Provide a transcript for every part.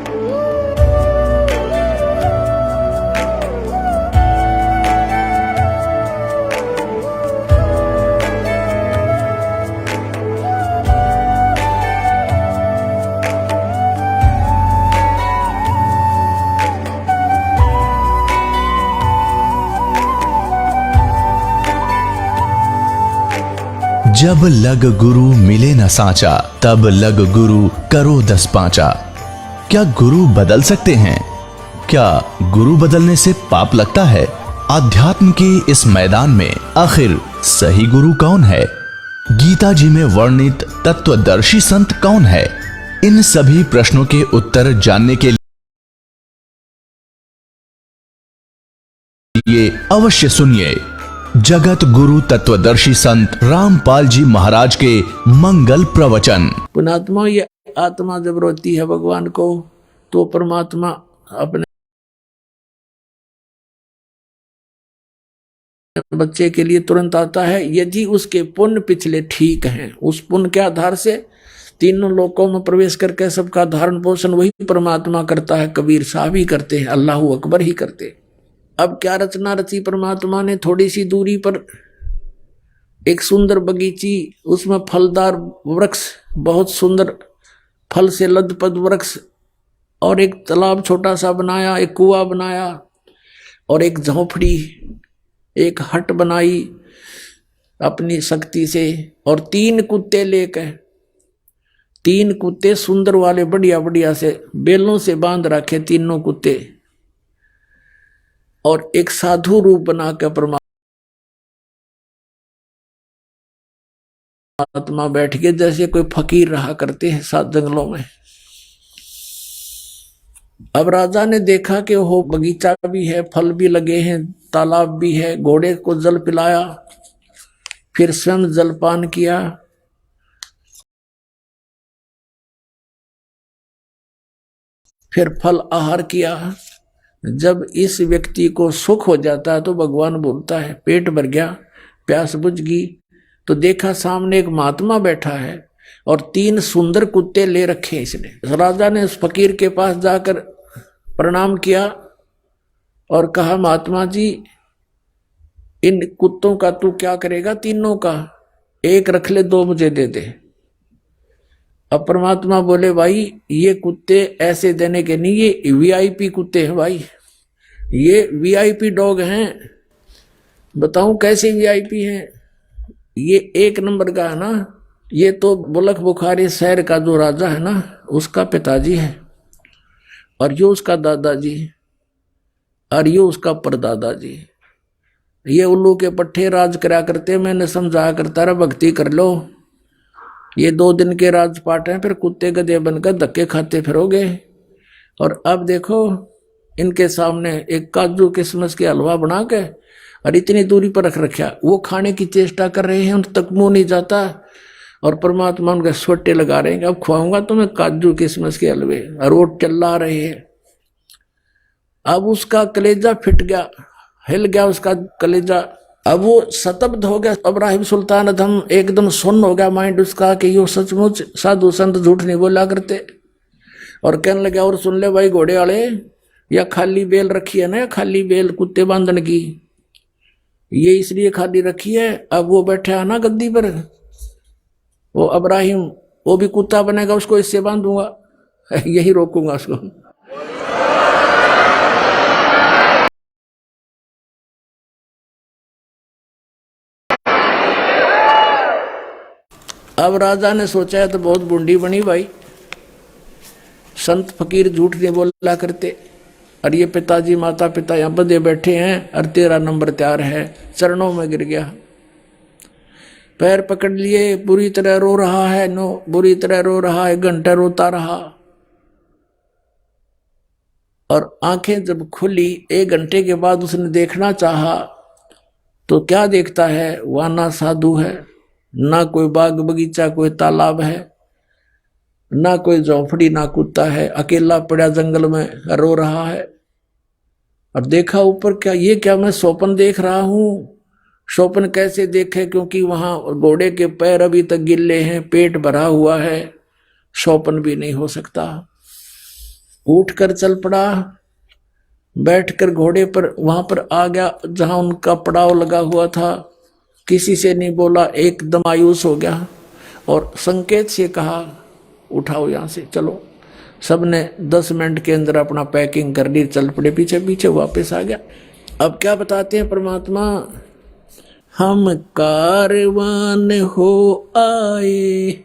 जब लग गुरु मिले न सांचा, तब लग गुरु करो 10 पांचा। क्या गुरु बदल सकते हैं? क्या गुरु बदलने से पाप लगता है? आध्यात्म के इस मैदान में आखिर सही गुरु कौन है? गीता जी में वर्णित तत्वदर्शी संत कौन है? इन सभी प्रश्नों के उत्तर जानने के लिए अवश्य सुनिए जगत गुरु तत्वदर्शी संत रामपाल जी महाराज के मंगल प्रवचन। पुणात्मा, ये आत्मा जब रोती है भगवान को तो परमात्मा अपने बच्चे के लिए तुरंत आता है, यदि उसके पुण्य पिछले ठीक हैं। उस पुण्य के आधार से तीनों लोकों में प्रवेश करके सबका धारण पोषण वही परमात्मा करता है। कबीर साहब ही करते हैं, अल्लाह अकबर ही करते हैं। अब क्या रचना रची परमात्मा ने। थोड़ी सी दूरी पर एक सुंदर बगीची, उसमें फलदार वृक्ष, बहुत सुंदर फल से लदपद वृक्ष, और एक तालाब छोटा सा बनाया, एक कुआं बनाया, और एक झोंपड़ी, एक हट बनाई अपनी शक्ति से, और 3 कुत्ते लेकर, 3 कुत्ते सुंदर वाले बढ़िया बढ़िया से बेलों से बांध रखे तीनों कुत्ते, और एक साधु रूप बनाकर परमात्मा बैठ के, जैसे कोई फकीर रहा करते हैं सात जंगलों में। अब राजा ने देखा कि वो बगीचा भी है, फल भी लगे हैं, तालाब भी है, घोड़े को जल पिलाया, फिर स्वयं जलपान किया, फिर फल आहार किया। जब इस व्यक्ति को सुख हो जाता है तो भगवान बोलता है पेट भर गया, प्यास बुझ गई। तो देखा सामने एक महात्मा बैठा है और 3 सुंदर कुत्ते ले रखे इसने। राजा ने उस फकीर के पास जाकर प्रणाम किया और कहा, महात्मा जी, इन कुत्तों का तू क्या करेगा? तीनों का एक रख ले, 2 मुझे दे दे। अब परमात्मा बोले, भाई ये कुत्ते ऐसे देने के नहीं, ये वीआईपी कुत्ते हैं भाई, ये वीआईपी डॉग हैं। बताऊं कैसे वीआईपी हैं? ये 1 नंबर का है ना, ये तो बुलक बुखारी शहर का जो राजा है ना, उसका पिताजी है, और ये उसका दादाजी, और ये उसका परदादाजी। ये उल्लू के पट्टे राज करा करते, मैंने समझाया करता रहा भक्ति कर लो। ये 2 दिन के राजपाट हैं, फिर कुत्ते गधे बनकर धक्के खाते फिरोगे। और अब देखो इनके सामने एक काजू किशमिश के हलवा बना के और इतनी दूरी पर रख रखा, वो खाने की चेष्टा कर रहे हैं, उन तक मुंह नहीं जाता, और परमात्मा उनके सोटे लगा रहे हैं, अब खुआऊंगा तुम्हें काजू किशमिश के हलवे, और वो चिल्ला रहे हैं। अब उसका कलेजा फिट गया, हिल गया उसका कलेजा, अब वो शतब्द हो गया। इब्राहिम सुल्तान अधम एकदम सुन्न हो गया माइंड उसका कि यो सचमुच साधु संत झूठ नहीं बोला करते। और कहने लगा, और सुन ले भाई घोड़े वाले, या खाली बेल रखी है ना, खाली बेल कुत्ते बांधने की, ये इसलिए खाली रखी है। अब वो बैठा है ना गद्दी पर, वो इब्राहिम, वो भी कुत्ता बनेगा, उसको इससे बांधूंगा, यही रोकूंगा उसको। अब राजा ने सोचा है तो बहुत बूंदी बनी भाई, संत फकीर झूठ नहीं बोला करते, और ये पिताजी माता पिता यहाँ बंधे बैठे हैं, और 13 नंबर तैयार है। चरणों में गिर गया, पैर पकड़ लिए, बुरी तरह रो रहा है, बुरी तरह रो रहा है, 1 घंटा रोता रहा। और आंखें जब खुली 1 घंटे के बाद उसने देखना चाहा तो क्या देखता है, वहां ना साधु है, ना कोई बाग बगीचा, कोई तालाब है, ना कोई झोंपड़ी, ना कुत्ता है, अकेला पड़ा जंगल में रो रहा है। और देखा ऊपर, क्या ये क्या मैं स्वप्न देख रहा हूं? स्वप्न कैसे देखे, क्योंकि वहां घोड़े के पैर अभी तक गिल्ले हैं, पेट भरा हुआ है, स्वप्न भी नहीं हो सकता। उठ कर चल पड़ा, बैठकर घोड़े पर वहां पर आ गया जहां उनका पड़ाव लगा हुआ था। किसी से नहीं बोला, एकदम मायूस हो गया और संकेत से कहा उठाओ यहां से चलो। सबने 10 मिनट के अंदर अपना पैकिंग कर ली, चल पड़े पीछे पीछे, वापस आ गया। अब क्या बताते हैं परमात्मा, हम कारवान हो आए,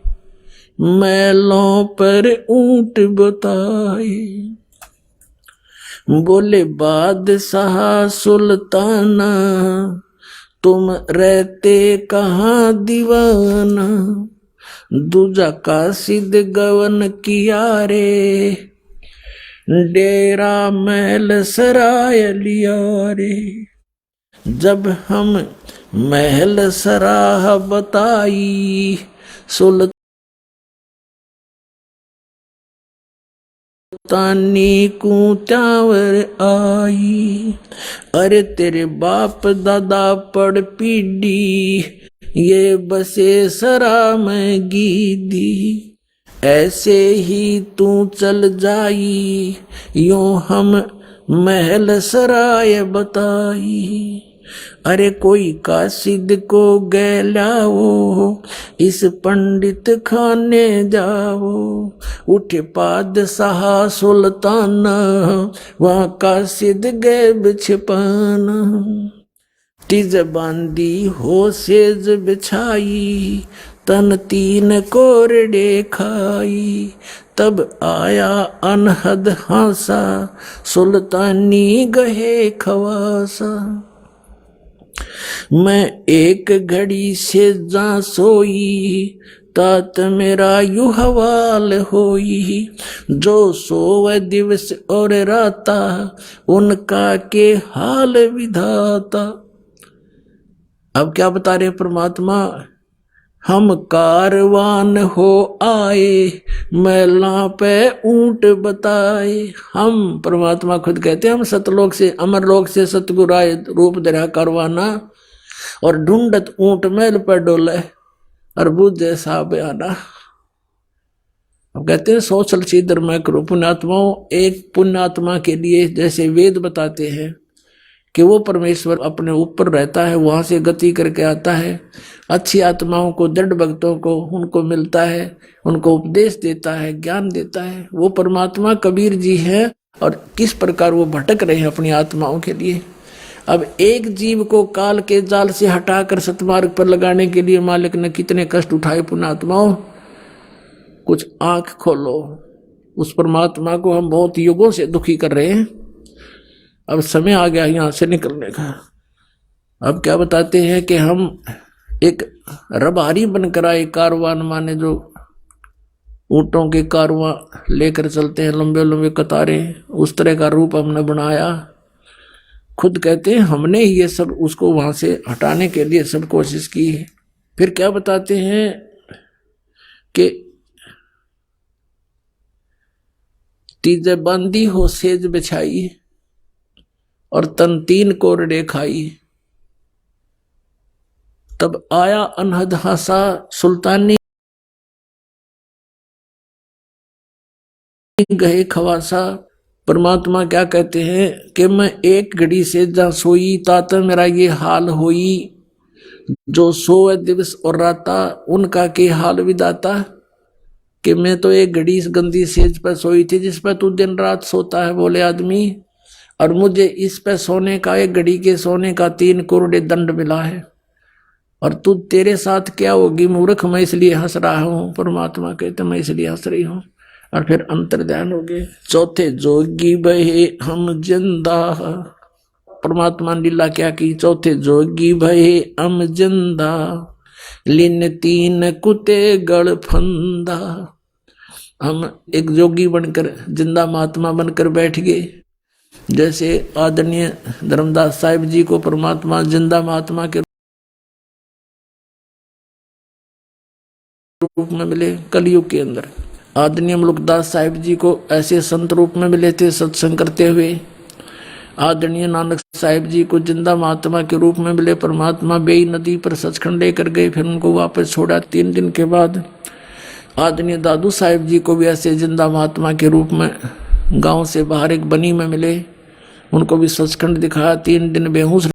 मैलों पर ऊंट बताए, बोले बादशाह सुल्ताना, तुम रहते कहाँ दीवाना, दूजा कासिद गवन किया रे, डेरा महल सराय लिया रे। जब हम महल सराह बताई, सुल्तानी को चावर आई, अरे तेरे बाप दादा पड़ पीढ़ी, ये बसे सरा में गीदी, ऐसे ही तू चल जाई, यूं हम महल सराय बताई। अरे कोई कासिद को गैलाओ, इस पंडित खाने जाओ, उठे पादशाह सुल्ताना, वहाँ कासिद गैब छिपाना। तिज बांदी हो सेज बिछाई, तन 3 कोरडे खाई, तब आया अनहद हासा, सुल्तानी गहे खवासा। मैं एक घड़ी से जा सोई, तात मेरा यू हवाल होई, जो सोव दिवस और राता, उनका के हाल विधाता। अब क्या बता रहे परमात्मा, हम कारवान हो आए, मैला पे ऊंट बताए। हम परमात्मा खुद कहते हैं हम सतलोक से अमरलोक से सतगुरु आए, रूप धरा कारवाना, और ढूंढत ऊंट मैल पर डोले, और बुझे साहब आना। अब कहते हैं 100 चलसीधर मैं करूं पुण्यात्माओं। एक पुण्यात्मा के लिए जैसे वेद बताते हैं कि वो परमेश्वर अपने ऊपर रहता है, वहां से गति करके आता है, अच्छी आत्माओं को, दृढ़ भक्तों को उनको मिलता है, उनको उपदेश देता है, ज्ञान देता है। वो परमात्मा कबीर जी है, और किस प्रकार वो भटक रहे हैं अपनी आत्माओं के लिए। अब एक जीव को काल के जाल से हटाकर सतमार्ग पर लगाने के लिए मालिक ने कितने कष्ट उठाए पुण्यात्माओं। कुछ आंख खोलो, उस परमात्मा को हम बहुत युगों से दुखी कर रहे हैं। अब समय आ गया यहां से निकलने का। अब क्या बताते हैं कि हम एक रबारी बनकर आए, कारवान माने जो ऊंटों के कारवां लेकर चलते हैं, लंबे लंबे कतारें, उस तरह का रूप हमने बनाया। खुद कहते हैं हमने ही ये सब उसको वहां से हटाने के लिए सब कोशिश की। फिर क्या बताते हैं कि तीजे बंदी हो सेज बिछाई, और तन 3 कोरडे खाई, तब आया अनहद हासा, सुल्तानी गहे खवासा। परमात्मा क्या कहते हैं कि मैं एक घड़ी से जा सोई, तात मेरा ये हाल होई, जो सोए दिवस और राता, उनका के हाल विदाता। कि मैं तो एक घड़ी इस गंदी सेज पर सोई थी जिस पर तू दिन रात सोता है बोले आदमी, और मुझे इस पे सोने का, एक घड़ी के सोने का 3 कोरडे दंड मिला है, और तू तेरे साथ क्या होगी मूर्ख, मैं इसलिए हंस रहा हूं। परमात्मा कहते मैं इसलिए हंस रही हूं। और फिर अंतर ध्यान हो गए। चौथे जोगी बहे हम जिंदा, परमात्मा ने लीला क्या की। चौथे जोगी भये हम जिंदा, लिन 3 कुते गड़ फंदा। हम एक जोगी बनकर, जिंदा महात्मा बनकर बैठ गए। जैसे आदरणीय धर्मदास साहिब जी को परमात्मा जिंदा महात्मा के रूप में मिले कलयुग के अंदर, आदरणीय मुलुकदास साहिब जी को ऐसे संत रूप में मिले थे सत्संग करते हुए। आदरणीय नानक साहिब जी को जिंदा महात्मा के रूप में मिले परमात्मा, बेई नदी पर सचखंड लेकर गए, फिर उनको वापस छोड़ा 3 दिन के बाद। आदरणीय दादू साहिब जी को भी ऐसे जिंदा महात्मा के रूप में गांव से बाहर एक बनी में मिले, उनको भी सचखंड दिखाया। 3 दिन बेहोश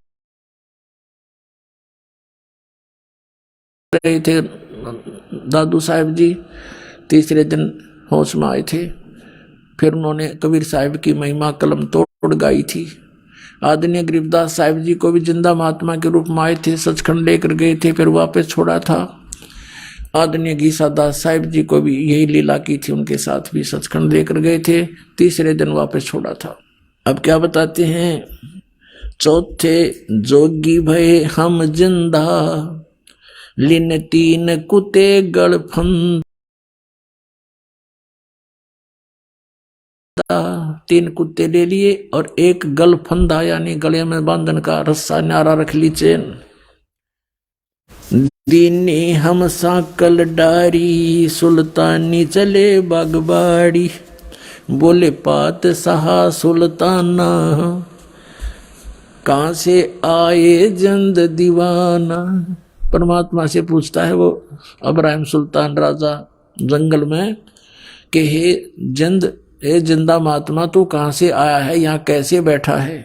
रहे थे दादू साहब जी, तीसरे दिन होश में आए थे। फिर उन्होंने कबीर साहब की महिमा कलम तोड़ गाई थी। आदरणीय गरीबदास साहब जी को भी जिंदा महात्मा के रूप में आए थे, सचखंड लेकर गए थे, फिर वापस छोड़ा था। आदरणीय गीसा दास साहब जी को भी यही लीला की थी, उनके साथ भी सचखंड लेकर गए थे, तीसरे दिन वापस छोड़ा था। अब क्या बताते हैं, चौथे जोगी भय हम जिंदा, लिन 3 कुत्ते गड़फंदा। 3 कुत्ते ले लिए और एक गलफंदा यानी गले में बांधन का रस्सा न्यारा रख ली चेन। दीने हम साकल डारी, सुल्तानी चले बागबाड़ी, बोले पात सहा सुल्ताना, कहां से आए जंद दीवाना। परमात्मा से पूछता है वो अब्राहिम सुल्तान राजा जंगल में कि हे जिंदा महात्मा, तू कहां से आया है, यहाँ कैसे बैठा है।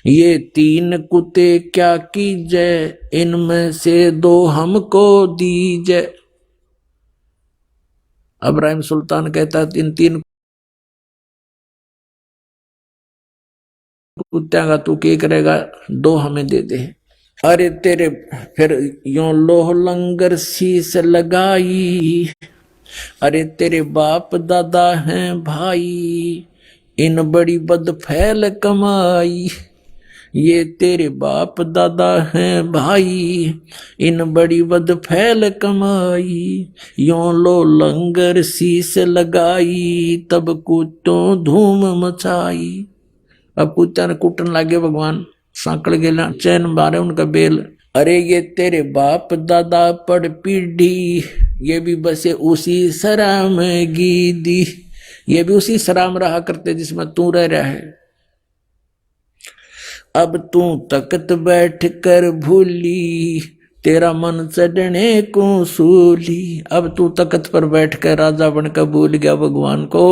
ये 3 कुत्ते क्या कीजय, इनमें से 2 हमको दीजय। अब्राहिम सुल्तान कहता है, 3 कुत्त्या का तू क्या करेगा, 2 हमें दे दे। अरे तेरे, फिर यों लोह लंगर शीस लगाई, अरे तेरे बाप दादा हैं भाई, इन बड़ी बद फैल कमाई। ये तेरे बाप दादा हैं भाई, इन बड़ी बद फैल कमाई, यों लो लंगर शीस लगाई, तब कुत्तों धूम मचाई। अब कुत्ता ने कुटन लागे भगवान, सांकड़ गेला चैन मारे उनका बेल। अरे ये तेरे बाप दादा पड़ पीढ़ी, ये भी बसे उसी सराम गीदी, ये भी उसी सराम रहा करते जिसमें तू रह रहा है। अब तू तख्त बैठ कर भूली, तेरा मन चढ़ने को सूली। अब तू तख्त पर बैठ कर राजा बनकर भूल गया भगवान को,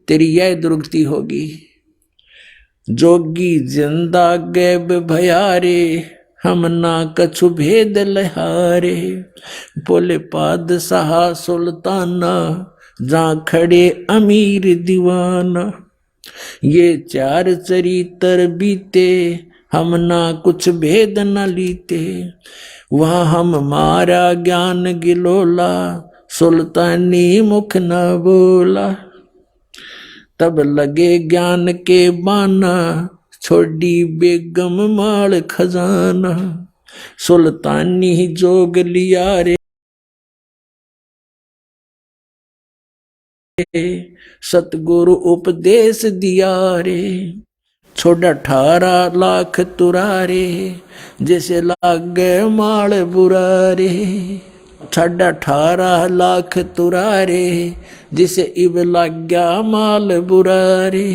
तेरी यह दुर्गति होगी। जोगी जिंदा गैब भयारे, हम ना कछु भेद लहारे, बोले पादशाह सुल्ताना, जहाँ खड़े अमीर दीवाना। ये 4 चरित्र बीते, हम ना कुछ भेद न लीते, वहाँ हम मारा ज्ञान गिलोला, सुल्तानी मुख न बोला। तब लगे ज्ञान के बाना, छोड़ी बेगम माल खजाना, सुल्तानी जोग लिया रे, सतगुरु उपदेश दिया रे। छोड़ा 18 लाख तुरारे, जैसे लागे माल बुरारे। छोड़ा 18 लाख तुरारे, जिसे इब लग गया माल बुरारे।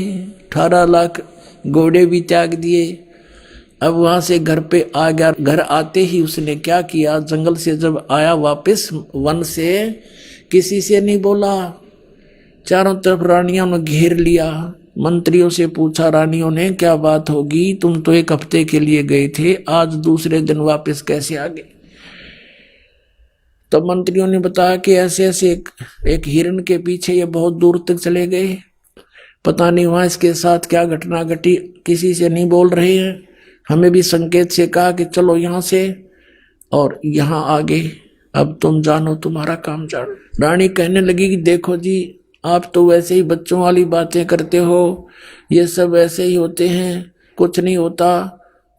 18 लाख घोड़े भी त्याग दिए। अब वहां से घर पे आ गया। घर आते ही उसने क्या किया, जंगल से जब आया वापस वन से, किसी से नहीं बोला। चारों तरफ रानियों ने घेर लिया। मंत्रियों से पूछा रानियों ने, क्या बात होगी, तुम तो 1 हफ्ते के लिए गए थे, आज दूसरे दिन वापस कैसे आ गए। तो मंत्रियों ने बताया कि ऐसे ऐसे एक हिरण के पीछे ये बहुत दूर तक चले गए, पता नहीं वहां इसके साथ क्या घटना घटी, किसी से नहीं बोल रहे हैं। हमें भी संकेत से कहा कि चलो यहाँ से और यहाँ आगे, अब तुम जानो, तुम्हारा काम जानो। रानी कहने लगी कि देखो जी, आप तो वैसे ही बच्चों वाली बातें करते हो, ये सब ऐसे ही होते हैं, कुछ नहीं होता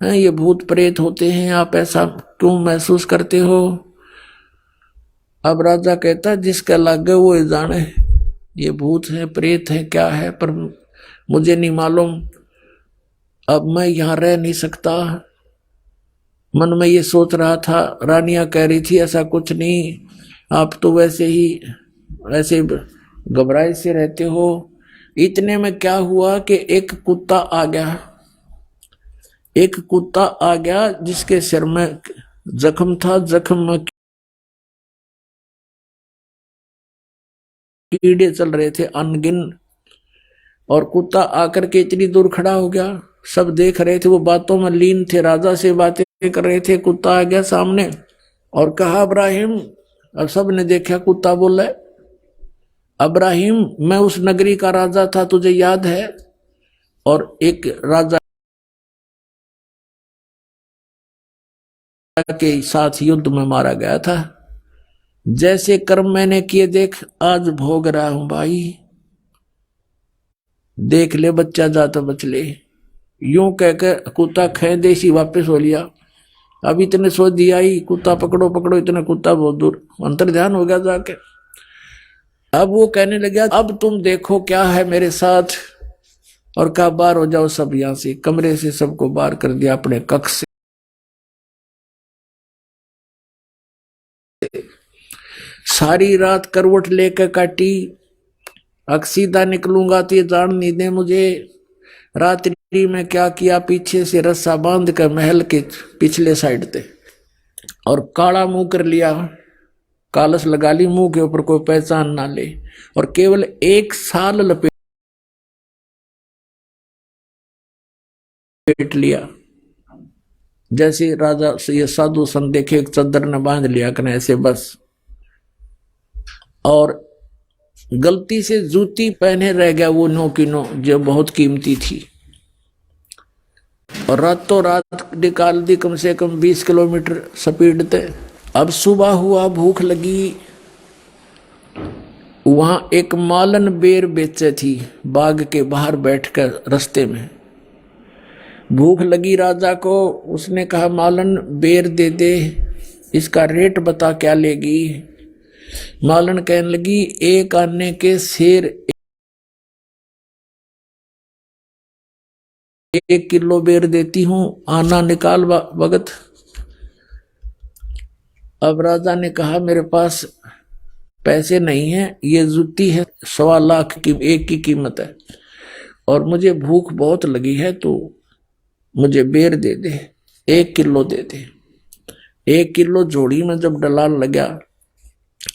है, ये भूत प्रेत होते हैं, आप ऐसा क्यों महसूस करते हो। अब राजा कहता, जिसका लागे वो जाने, ये भूत है प्रेत है क्या है, पर मुझे नहीं मालूम। अब मैं यहाँ रह नहीं सकता। मन में ये सोच रहा था, रानियां कह रही थी ऐसा कुछ नहीं, आप तो वैसे ही ऐसे घबराए से रहते हो। इतने में क्या हुआ कि एक कुत्ता आ गया। एक कुत्ता आ गया जिसके सिर में जख्म था, जख्म में कीड़े चल रहे थे अनगिन। और कुत्ता आकर के इतनी दूर खड़ा हो गया। सब देख रहे थे, वो बातों में लीन थे, राजा से बातें कर रहे थे। कुत्ता आ गया सामने और कहा इब्राहिम। अब सब ने देखा, कुत्ता बोला इब्राहिम मैं उस नगरी का राजा था, तुझे याद है? और एक राजा के साथ युद्ध में मारा गया था। जैसे कर्म मैंने किए देख आज भोग रहा हूं भाई, देख ले बच्चा जाता बच ले। यूं कहकर कुत्ता खे देसी वापस हो लिया। अब इतने सो दिया ही, कुत्ता पकड़ो पकड़ो, इतना कुत्ता बहुत दूर अंतर ध्यान हो गया जाके। अब वो कहने लगा अब तुम देखो क्या है मेरे साथ, और कहा बाहर हो जाओ सब, यहां से कमरे से सबको बाहर कर दिया अपने कक्ष से। सारी रात करवट लेकर काटी, अब सीधा निकलूंगा तो ये जान नहीं दे मुझे। रात्रि में क्या किया, पीछे से रस्सा बांध कर महल के पिछले साइड थे और काला मुंह कर लिया, कालस लगा ली मुंह के ऊपर, कोई पहचान ना ले, और केवल 1 साल लपेट लिया। जैसे राजा ये साधु संत देखे, एक चद्दर ने बांध लिया कने ऐसे बस, और गलती से जूती पहने रह गया वो नो की नो, जो बहुत कीमती थी, और रातों रात निकाल दी, कम से कम 20 किलोमीटर स्पीड थे। अब सुबह हुआ, भूख लगी, वहां एक मालन बेर बेचे थी, बाग के बाहर बैठकर रास्ते में। भूख लगी राजा को, उसने कहा मालन बेर दे दे, इसका रेट बता क्या लेगी। मालन कहने लगी 1 आने के शेर 1 किलो बेर देती हूं, आना निकाल भगत। अब राजा ने कहा मेरे पास पैसे नहीं है, ये जूती है 1.25 लाख की, एक की कीमत है, और मुझे भूख बहुत लगी है, तो मुझे बेर दे दे, 1 किलो दे दे। 1 किलो जोड़ी में जब दलाल लगा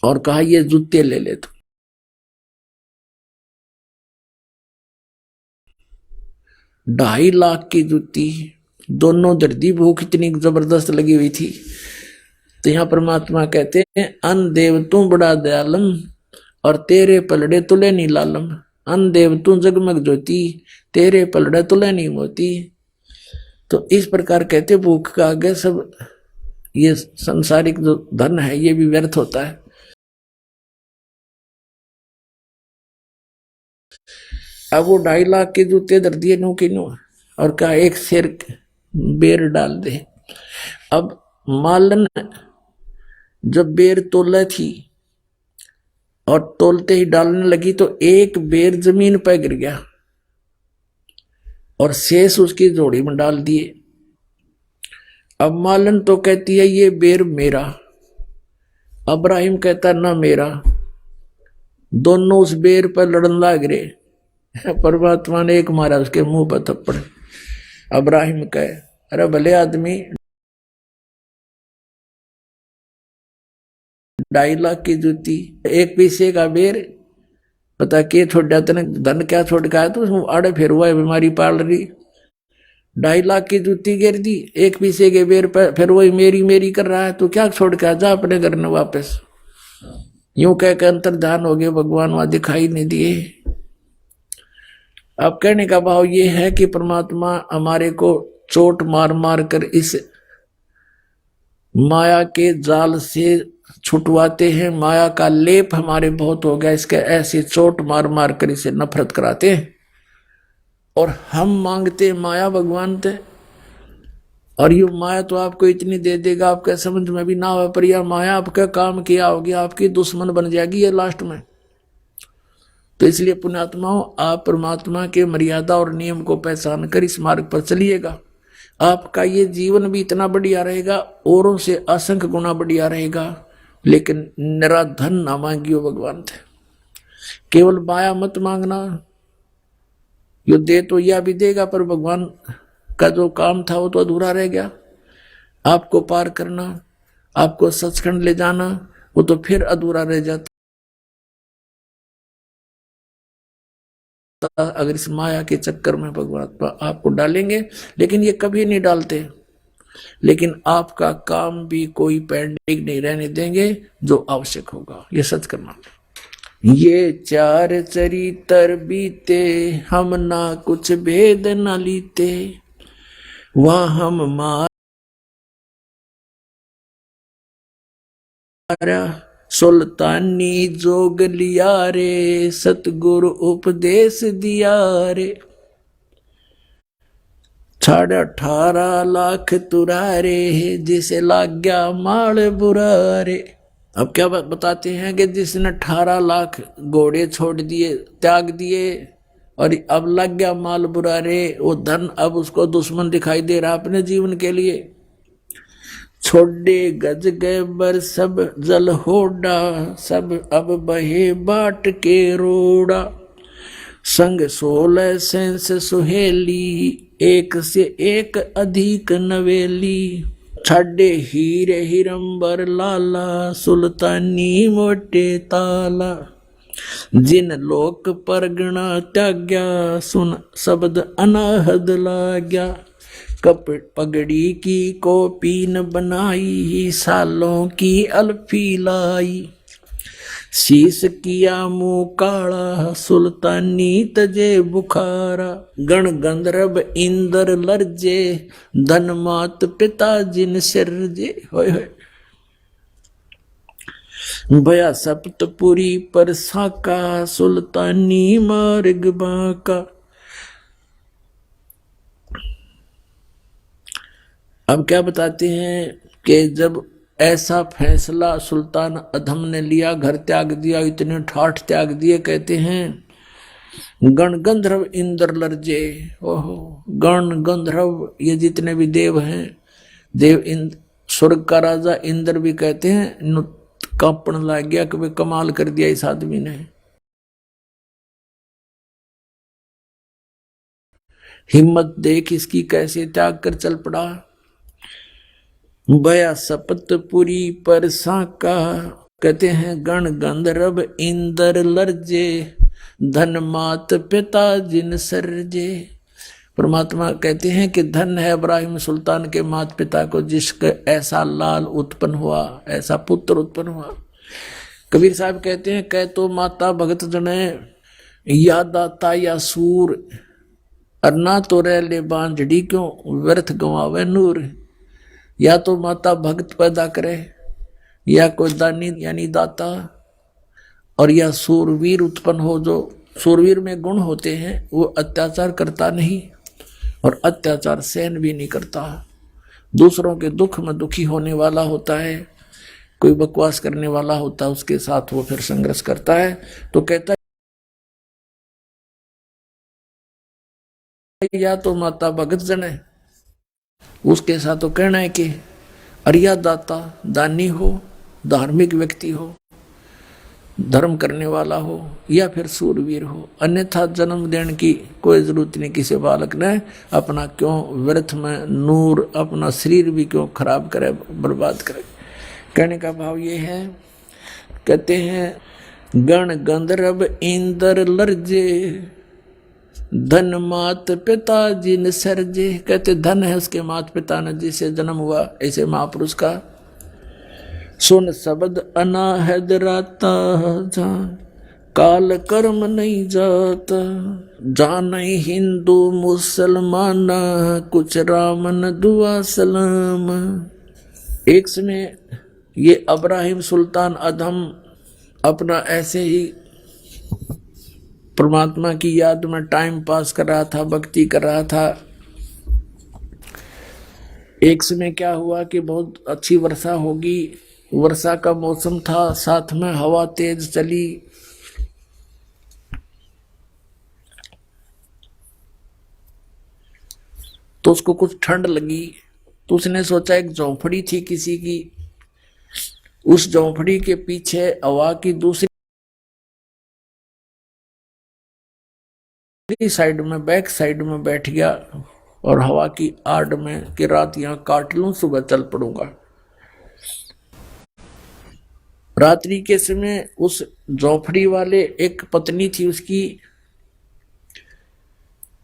और कहा ये जूते ले ले, तो 2.5 लाख की जूती, दोनों दर्दी, भूख इतनी जबरदस्त लगी हुई थी। तो यहां परमात्मा कहते हैं अन देव तू बड़ा दयालम, और तेरे पलड़े तुले नी लालम। अन देव तू जगमग ज्योति, तेरे पलड़े तुले नी मोती। तो इस प्रकार कहते भूख का आगे सब ये संसारिक जो धन है ये भी व्यर्थ होता है। अब वो 2.5 लाख के जूते धर दिए नो की नो, और कहा 1 शेर बेर डाल दे। अब मालन जब बेर तोला थी और तोलते ही डालने लगी, तो 1 बेर जमीन पर गिर गया और शेष उसकी जोड़ी में डाल दिए। अब मालन तो कहती है ये बेर मेरा, इब्राहिम कहता ना मेरा, दोनों उस बेर पर लड़न लाग रहे। परमात्मा ने एक मारा उसके मुंह पर थप्पड़। इब्राहिम कहे अरे भले आदमी, 2.5 लाख की जूती, 1 पैसे का बेर, पता के छोड़ तने धन क्या छोड़ का है, तो आड़े फिर हुआ है, बीमारी पाल रही। 2.5 लाख की जूती गिर दी, 1 पैसे के बेर पर फिर वही मेरी मेरी कर रहा है, तो क्या छोड़ के जा अपने घर में वापस। यूं कह के अंतर्धान हो गए, भगवान वहां दिखाई नहीं दिए। अब कहने का भाव ये है कि परमात्मा हमारे को चोट मार मार कर इस माया के जाल से छुटवाते हैं। माया का लेप हमारे बहुत हो गया, इसके ऐसे चोट मार मार कर इसे नफरत कराते हैं, और हम मांगते माया भगवान थे, और ये माया तो आपको इतनी दे देगा आपके समझ में भी ना हो, पर यह माया आपका काम किया होगी, आपकी दुश्मन बन जाएगी ये लास्ट में। तो इसलिए पुण्यात्माओं, आप परमात्मा के मर्यादा और नियम को पहचान कर इस मार्ग पर चलिएगा। आपका ये जीवन भी इतना बढ़िया रहेगा, औरों से असंख्य गुना बढ़िया रहेगा, लेकिन निराधन ना मांगियो भगवान थे। केवल माया मत मांगना, यो दे तो यह भी देगा, पर भगवान का जो काम था वो तो अधूरा रह गया। आपको पार करना, आपको सचखंड ले जाना, वो तो फिर अधूरा रह जाता। अगर इस माया के चक्कर में भगवान आपको डालेंगे, लेकिन ये कभी नहीं डालते। लेकिन आपका काम भी कोई पेंडिंग नहीं रहने देंगे जो आवश्यक होगा, ये सच करना। ये चार चरित्र बीते, हम ना कुछ भेद न लीते, वह हम मारा सुल्तानी जोग लिया रे, सतगुरु उपदेश दिया रे, 18.5 लाख तुरारे, जिसे लाग गया माल बुरा रे। अब क्या बताते हैं कि जिसने 18 लाख घोड़े छोड़ दिए, त्याग दिए, और अब लग गया माल बुरा रे, वो धन अब उसको दुश्मन दिखाई दे रहा अपने जीवन के लिए। छोड़े गज गए बर सब जल होड़ा, सब अब बहे बाट के रोड़ा, संग 16 सेंस सुहेली, एक से एक अधिक नवेली, छाडे हीरे हिरंबर लाला, सुल्तानी मोटे ताला, जिन लोक परगना त्याग्या, सुन शब्द अनाहद लाग्या, कपट पगड़ी की कोपीन बनाई, सालों की अल्फी लाई, शीश किया मुंह काला, सुल्तानी तजे बुखारा, गण गंधर्व इंद्र लर्जे, धन मात पिता जिन सिरजे। होय होय भया सप्तपुरी पर साका, सुल्तानी मार्ग बाका। अब क्या बताते हैं कि जब ऐसा फैसला सुल्तान अधम ने लिया, घर त्याग दिया, इतने ठाठ त्याग दिए, कहते हैं गण गंधर्व इंद्र लर्जे। ओहो, गण गंधर्व ये जितने भी देव हैं, देव इंद्र, स्वर्ग का राजा इंद्र भी कहते हैं कांपन लग गया कि वे कमाल कर दिया इस आदमी ने। हिम्मत देख इसकी, कैसे त्याग कर चल पड़ा। बया सपतपुरी पर साका, कहते हैं गण गंधर्व इंद्र लर्जे, धन मात पिता जिन सरजे। परमात्मा कहते हैं कि धन है इब्राहिम सुल्तान के माता पिता को, जिसका ऐसा लाल उत्पन्न हुआ, ऐसा पुत्र उत्पन्न हुआ। कबीर साहब कहते हैं कह तो माता भगत जने, या दाता या सूर, अन्ना तो रह ले बांझड़ी क्यों, व्यर्थ गंवावे नूर। या तो माता भक्त पैदा करे, या कोई दानी यानी दाता, और या सूरवीर उत्पन्न हो। जो सूरवीर में गुण होते हैं वो अत्याचार करता नहीं और अत्याचार सहन भी नहीं करता, दूसरों के दुख में दुखी होने वाला होता है। कोई बकवास करने वाला होता है उसके साथ वो फिर संघर्ष करता है। तो कहता है या तो माता भगत जन है, उसके साथ तो कहना है कि अरिया दाता दानी हो, धार्मिक व्यक्ति हो, धर्म करने वाला हो, या फिर सूरवीर हो। अन्यथा जन्म देने की कोई जरूरत नहीं किसी बालक ने। अपना क्यों व्यर्थ में नूर, अपना शरीर भी क्यों खराब करे, बर्बाद करे। कहने का भाव ये है, कहते हैं गण गंधर्व इंद्र लर्जे, धन मात पिता जिन सरजे। कहते धन है उसके माता पिता ने जिसे जन्म हुआ ऐसे महापुरुष का। सुन शब्द अनाहद राता, जान काल कर्म नहीं जाता, जान हिंदू मुसलमान, कुछ रामन दुआ सलाम। एक समय ये इब्राहिम सुल्तान अधम अपना ऐसे ही परमात्मा की याद में टाइम पास कर रहा था, भक्ति कर रहा था। एक समय क्या हुआ कि बहुत अच्छी वर्षा होगी, वर्षा का मौसम था, साथ में हवा तेज चली। तो उसको कुछ ठंड लगी, तो उसने सोचा एक झोंपड़ी थी किसी की, उस झोंपड़ी के पीछे हवा की दूसरी साइड में, बैक साइड में बैठ गया और हवा की आड़ में कि रात यहां काट लूं, सुबह चल पड़ूंगा। रात्रि के समय उस झोंपड़ी वाले एक पत्नी थी उसकी,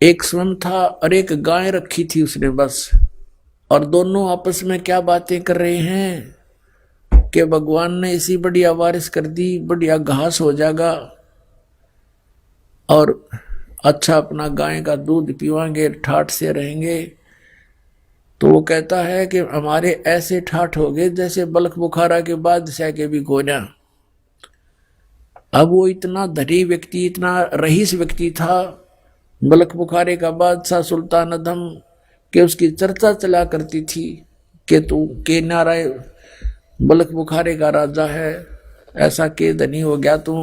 एक स्वयं था और एक गाय रखी थी उसने बस। और दोनों आपस में क्या बातें कर रहे हैं कि भगवान ने ऐसी बढ़िया बारिश कर दी, बढ़िया घास हो जाएगा और अच्छा अपना गाय का दूध पीवाएंगे, ठाठ से रहेंगे। तो वो कहता है कि हमारे ऐसे ठाठ हो गए जैसे बलख बुखारा के बादशाह के भी गोना। अब वो इतना धनी व्यक्ति, इतना रईस व्यक्ति था, बलख बुखारे का बादशाह सुल्तान अदम, के उसकी चर्चा चला करती थी कि तू के नारायण बलख बुखारे का राजा है, ऐसा के धनी हो गया तू।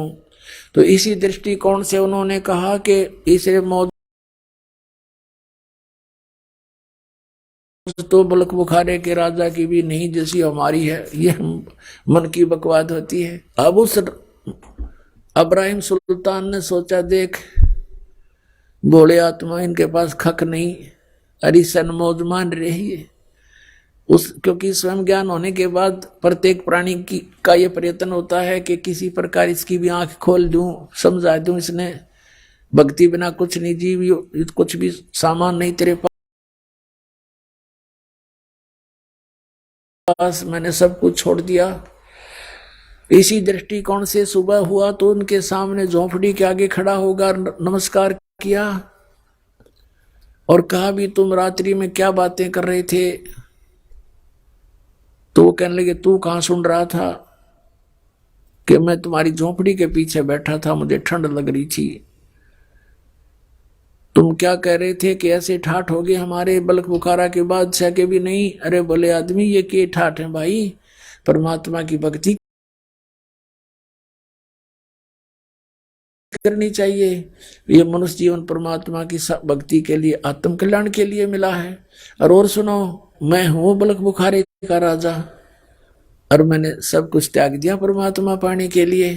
तो इसी दृष्टिकोण से उन्होंने कहा कि इसे मौज तो बलख बुखारे के राजा की भी नहीं जैसी हमारी है, ये मन की बकवाद होती है। अब उस अब्राहिम सुल्तान ने सोचा, देख भोले आत्मा, इनके पास खक नहीं, अरे सन मौज मान रही है उस, क्योंकि स्वयं ज्ञान होने के बाद प्रत्येक प्राणी की का ये प्रयत्न होता है कि किसी प्रकार इसकी भी आंख खोल दूं, समझा दूं, इसने भक्ति बिना कुछ नहीं, जीव कुछ भी सामान नहीं तेरे पास, मैंने सब कुछ छोड़ दिया। इसी दृष्टिकोण से सुबह हुआ तो उनके सामने झोंपड़ी के आगे खड़ा होगा, नमस्कार किया और कहा, भी तुम रात्रि में क्या बातें कर रहे थे? तो वो कहने लगे, तू कहां सुन रहा था? कि मैं तुम्हारी झोंपड़ी के पीछे बैठा था, मुझे ठंड लग रही थी। तुम क्या कह रहे थे कि ऐसे ठाठ हो गए हमारे बलख बुखारा के बादशाह के भी नहीं? अरे बोले आदमी, ये के ठाठ है भाई, परमात्मा की भक्ति करनी चाहिए। ये मनुष्य जीवन परमात्मा की भक्ति के लिए, आत्म कल्याण के लिए मिला है। और सुनो, मैं हूं बलख बुखारे का राजा और मैंने सब कुछ त्याग दिया परमात्मा पाने के लिए।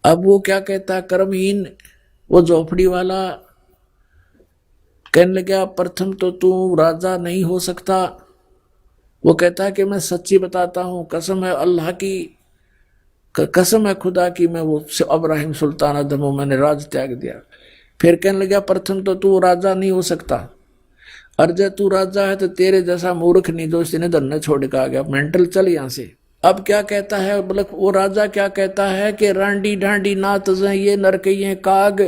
अब वो क्या कहता, कर्महीन वो झोपड़ी वाला कहने लगा, प्रथम तो तू राजा नहीं हो सकता। वो कहता कि मैं सच्ची बताता हूं, कसम है अल्लाह की, कसम है खुदा की, मैं वो अब्राहिम सुल्तान अदम हूं, मैंने राज त्याग दिया। फिर कहने लगा, प्रथम तो तू राजा नहीं हो सकता, और जब तू राजा है तो तेरे जैसा मूर्ख नहीं जो इसने धन छोड़ के आ गया, मेंटल चल यहां से। अब क्या कहता है बलख, वो राजा क्या कहता है कि रांडी ढांडी नात ये नरकइये काग,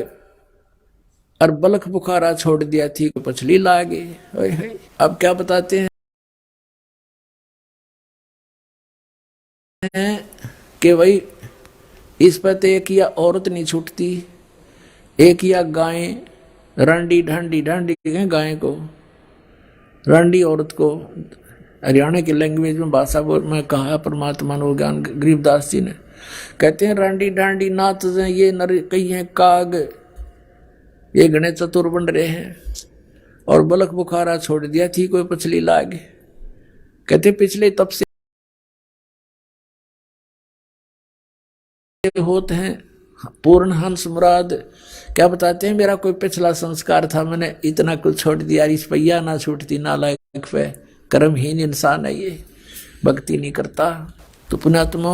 और बलख बुखारा छोड़ दिया थी पछली लागे। अब क्या बताते हैं कि भाई इस पर तो एक या औरत नहीं छूटती, एक या गाय, रांडी ढांडी, ढांडी गाय को, रांडी औरत को, हरियाणा की लैंग्वेज में भाषा में कहा परमात्मा ने, ज्ञान गरीबदास जी ने, कहते हैं रांडी ढांडी नाथ ये नर कई हैं काग, ये घने चतुर बन रहे हैं, और बलख बुखारा छोड़ दिया थी कोई पछली लाग। कहते पिछले तब से होते हैं पूर्ण हंस मुराद। क्या बताते हैं, मेरा कोई पिछला संस्कार था, मैंने इतना कुछ छोड़ दिया, इस पैया ना छूटती, नालायक पे कर्महीन इंसान है ये, भक्ति नहीं करता। तो पुण्यात्मा,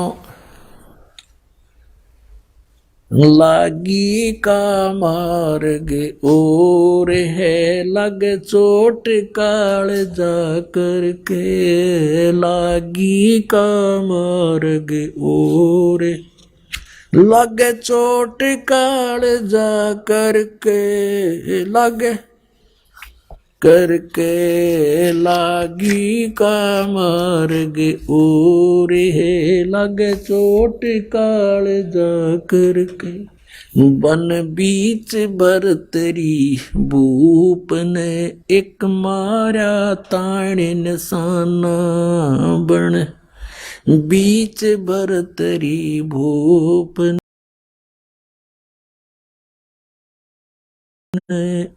लागी का मार्ग और है, लग चोट काल जा करके, लागी का मार्ग और लग चोट काल जा करके, लग करके लागी का मार्ग और है, लग चोट काल जा करके, बन बीच बरतरी भूप ने एक मारा ताण निशाना, बन बीच बरतरी भूप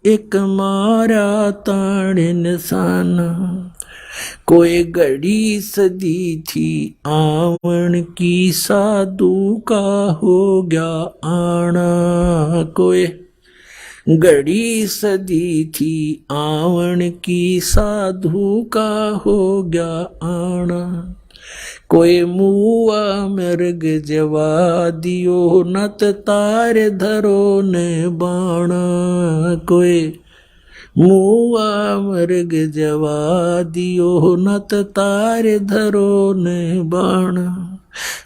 एक मारा ताण निशाना, कोई घड़ी सदी थी आवन की, साधु का हो गया आना, कोई घड़ी सदी थी आवन की, साधु का हो गया आना, कोई मुआ मृग जवा दियो नत तार धरो ने बाणा कोई मुआ मृग जवा दियो नत तार धरो ने बाणा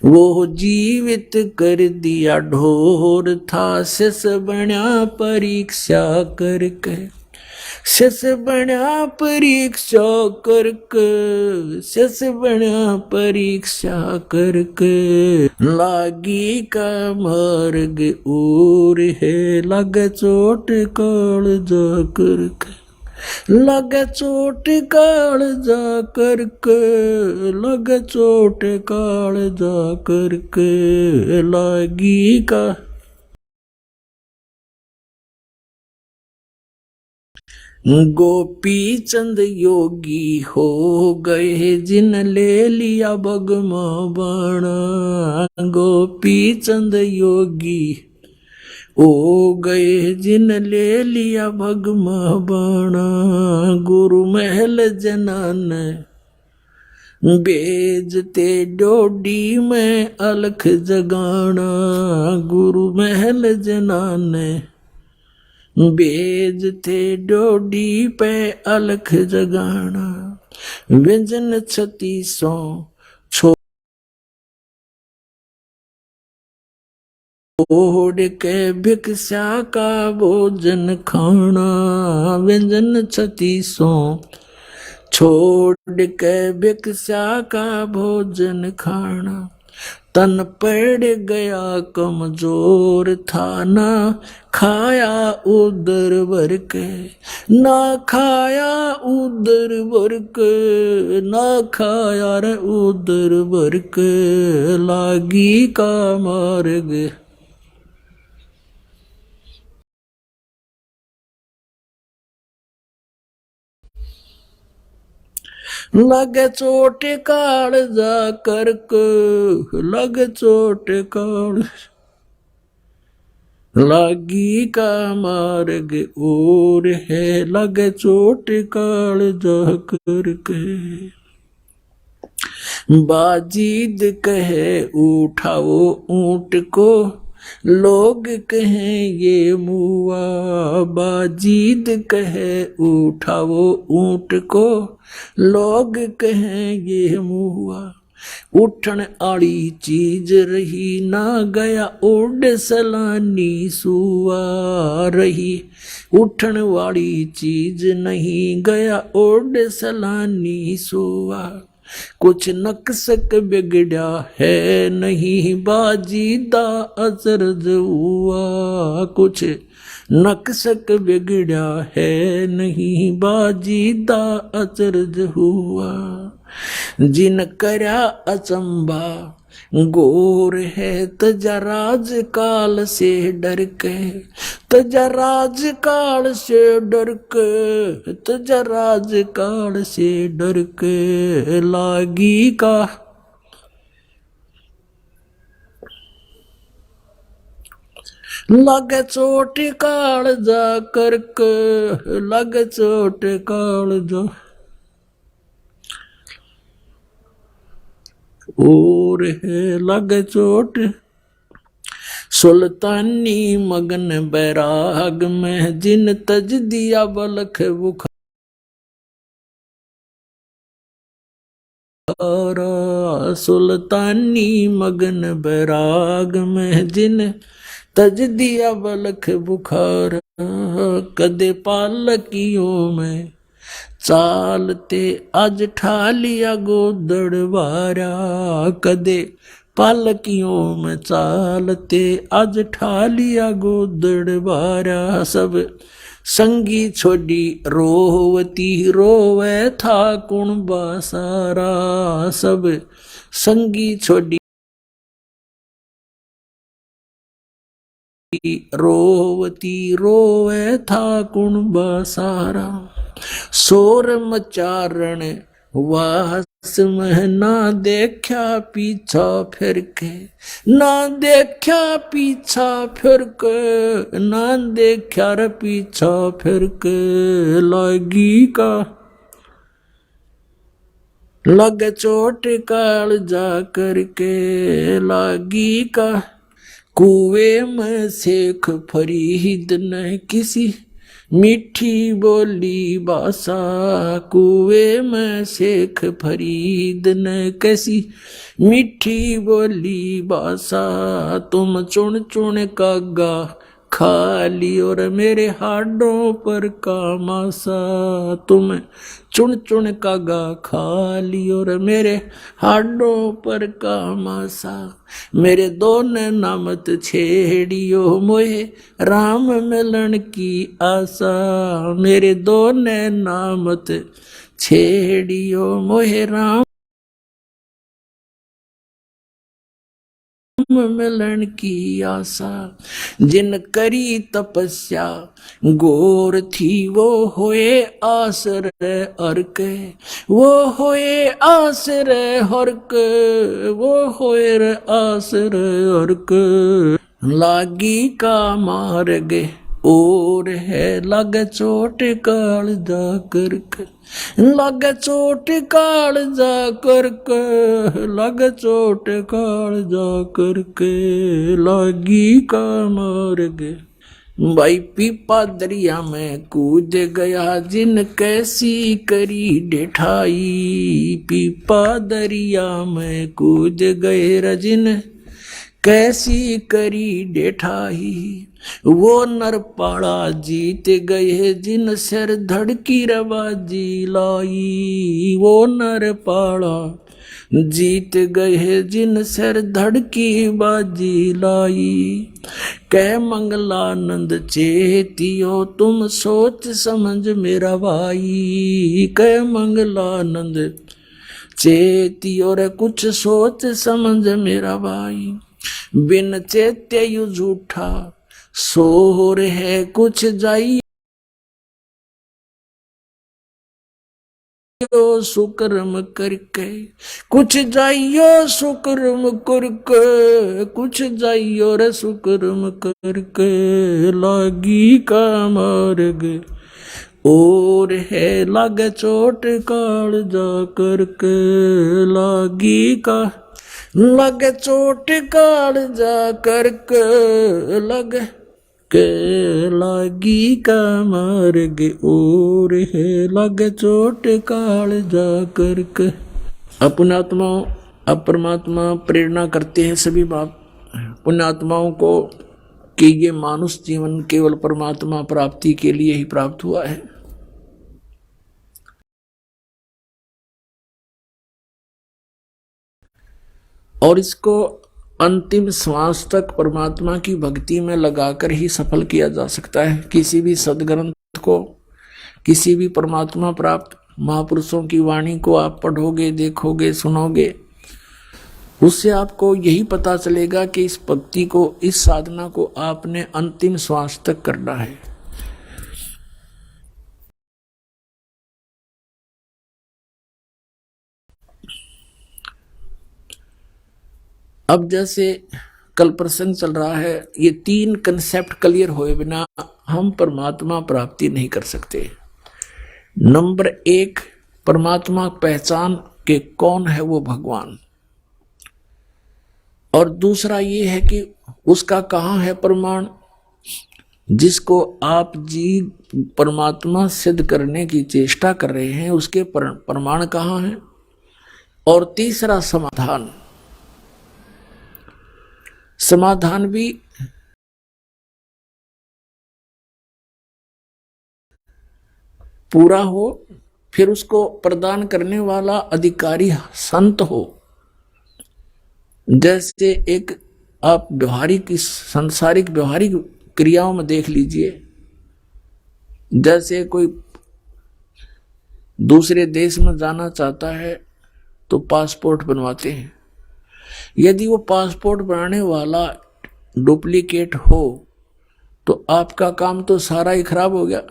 वो जीवित कर दिया ढोर था शिष बना परीक्षा करके शिष बना परीक्षा करके शिष बना परीक्षा करके लागी का मार्ग और है लग चोट काल जा करके लग चोट काल जा करके लग चोट काल जा करके लागी का गोपी चंद योगी हो गए जिन ले लिया बगमा बाणा गोपी चंद योगी हो गए जिन ले लिया बगमा बाणा गुरु महल जनान बेजते डोडी में अलख जगाना गुरु महल जनान बेजते डोडी पे अलख जगाना व्यंजन 3600 छोड़ के भिक्षा का भोजन खाना व्यंजन 3600 छोड़ के भिक्षा का भोजन खाना तन पड़ गया कमजोर था ना खाया उदर भर के ना खाया उदर भर के ना खाया रे उदर भर के लागी का मार्ग लग चोट काल जा करके लग चोट काल लागी का मार्ग और है लग चोट काल जा करके बाजीद कहे उठाओ ऊंट को लोग कहें ये मुआ बाजीद कहे उठाओ ऊंट को लोग कहें ये मुआ उठन आड़ी चीज रही ना गया उड़ सलानी सुआ रही उठन वाली चीज नहीं गया उड़ सलानी सुआ कुछ नक्सक बिगड़ा है नहीं बाजीदा अचरज हुआ कुछ नक्सक बिगड़ा है नहीं बाजीदा अचरज हुआ जिन करया अचंबा गोर है तजराज काल से डर के तजराज काल से डर के तजराज काल से डर के लागी का लग चोट काल जा करके लग चोट काल जा और है लग चोट सुल्तानी मगन बैराग में जिन तज दिया बलख बुखारा सुल्तानी मगन बैराग में जिन तज दिया बलख बुखार कदे पालकियों में चालते आज ठा लिया गोदड़ वारा कदे पालकियों में चालते आज ठा लिया गोदड़ वारा सब संगी छोड़ी रोवती रोवे था कुणबा सारा सब संगी छोड़ी रोवती रोवे था कुणबा सारा शोर मचारण वास में ना देखा पीछा फिर के ना देखा पीछा फिर के ना देखा रे पीछा फिर के लागी का लग चोट काल जा करके लागी का, कुएं में शेख फरीद न किसी मीठी बोली बासा, कुएं में शेख फरीद न कैसी मीठी बोली बासा, तुम चुन चुन कागा खा ली और मेरे हाडों पर कामासा, तुम चुन चुन कागा खा ली और मेरे हाडों पर कामासा, मेरे दोनों नामत छेड़ियो मोहे राम मिलन की आशा, मेरे दोनों नामत छेड़ियो मोहे राम मिलन की आशा, जिन करी तपस्या गोर थी वो होए आसरे अर्क, वो होए आसरे हर्क, वो होए रे आसरे अर्क, लागी का मार्ग और है लग चोट काल जा करक, लग चोट काल जा करक, लग चोट काल जा करके लागी का मार्ग। भाई पीपा दरिया में कूद गया जिन कैसी करी डेठाई, पीपा दरिया में कूद गए रजिन कैसी करी डेठाई, वो नरपाड़ा जीत गए जिन सिर धड़की रवाजी लाई, वो नरपाड़ा जीत गए जिन सिर धड़की बाजी लाई, कै मंगलानंद चेतियो तुम सोच समझ मेरा भाई, कै मंगलानंद चेतियो रे कुछ सोच समझ मेरा भाई, बिन चेत्य यू झूठा सोर है कुछ जाइयो सुकर्म करके, कुछ जाइयो सुकर्म करके, कुछ जाइयो रे सुकर्म करके लागी का मार्ग और है लग चोट काल जा करके लागी का, लग चोट काल जा करके लग के लागी का मार्ग और है लग चोट काल जा करके। पुण्यात्माओं, अब परमात्मा प्रेरणा करते हैं सभी बाप पुण्यात्माओं को कि ये मानुष जीवन केवल परमात्मा प्राप्ति के लिए ही प्राप्त हुआ है। और इसको अंतिम श्वास तक परमात्मा की भक्ति में लगाकर ही सफल किया जा सकता है। किसी भी सदग्रंथ को, किसी भी परमात्मा प्राप्त महापुरुषों की वाणी को आप पढ़ोगे, देखोगे, सुनोगे, उससे आपको यही पता चलेगा कि इस भक्ति को, इस साधना को आपने अंतिम श्वास तक करना है। अब जैसे कल प्रसंग चल रहा है, ये तीन कंसेप्ट क्लियर हुए बिना हम परमात्मा प्राप्ति नहीं कर सकते। नंबर एक, परमात्मा पहचान के कौन है वो भगवान, और दूसरा ये है कि उसका कहाँ है प्रमाण, जिसको आप जी परमात्मा सिद्ध करने की चेष्टा कर रहे हैं उसके प्रमाण कहाँ है, और तीसरा समाधान। समाधान भी पूरा हो, फिर उसको प्रदान करने वाला अधिकारी संत हो। जैसे एक आप व्यवहारिक, सांसारिक व्यवहारिक क्रियाओं में देख लीजिए, जैसे कोई दूसरे देश में जाना चाहता है तो पासपोर्ट बनवाते हैं। यदि वो पासपोर्ट बनाने वाला डुप्लीकेट हो तो आपका काम तो सारा ही खराब हो गया,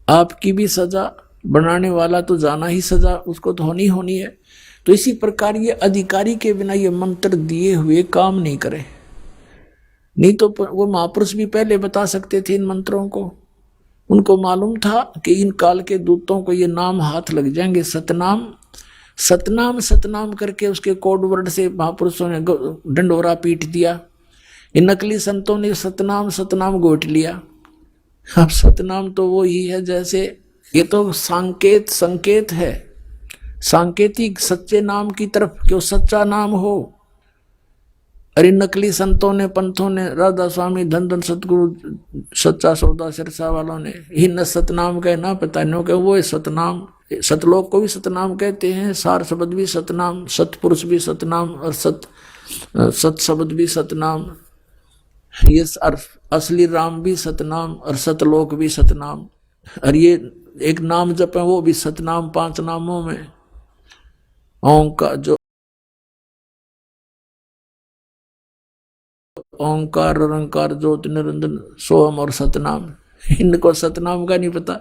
आपकी भी सजा, बनाने वाला तो जाना ही सजा उसको तो होनी है। तो इसी प्रकार ये अधिकारी के बिना ये मंत्र दिए हुए काम नहीं करे। नहीं तो वो महापुरुष भी पहले बता सकते थे इन मंत्रों को, उनको मालूम था कि इन काल के दूतों को ये नाम हाथ लग जाएंगे, सतनाम सतनाम सतनाम करके उसके कोड वर्ड से महापुरुषों ने डंडोरा पीट दिया। इन नकली संतों ने सतनाम सतनाम गोट लिया। अब सतनाम तो वो ही है जैसे, ये तो संकेत संकेत है, सांकेतिक सच्चे नाम की तरफ, क्यों सच्चा नाम हो। अरे नकली संतों ने, पंथों ने, राधा स्वामी, धन धन सतगुरु, सच्चा सौदा सिरसा वालों ने ही न सतनाम कहे ना पता नहीं के वो सतनाम। सतलोक को भी सतनाम कहते हैं, सार शब्द भी सतनाम, सतपुरुष भी सतनाम, और सत शब्द भी सतनाम, ये असली राम भी सतनाम और सतलोक भी सतनाम। और ये एक नाम जप है वो भी सतनाम, 5 नामों में ओंकार, जो ओंकार निरंकार ज्योति निरंजन सोहम और सतनाम, इनको सतनाम का नहीं पता।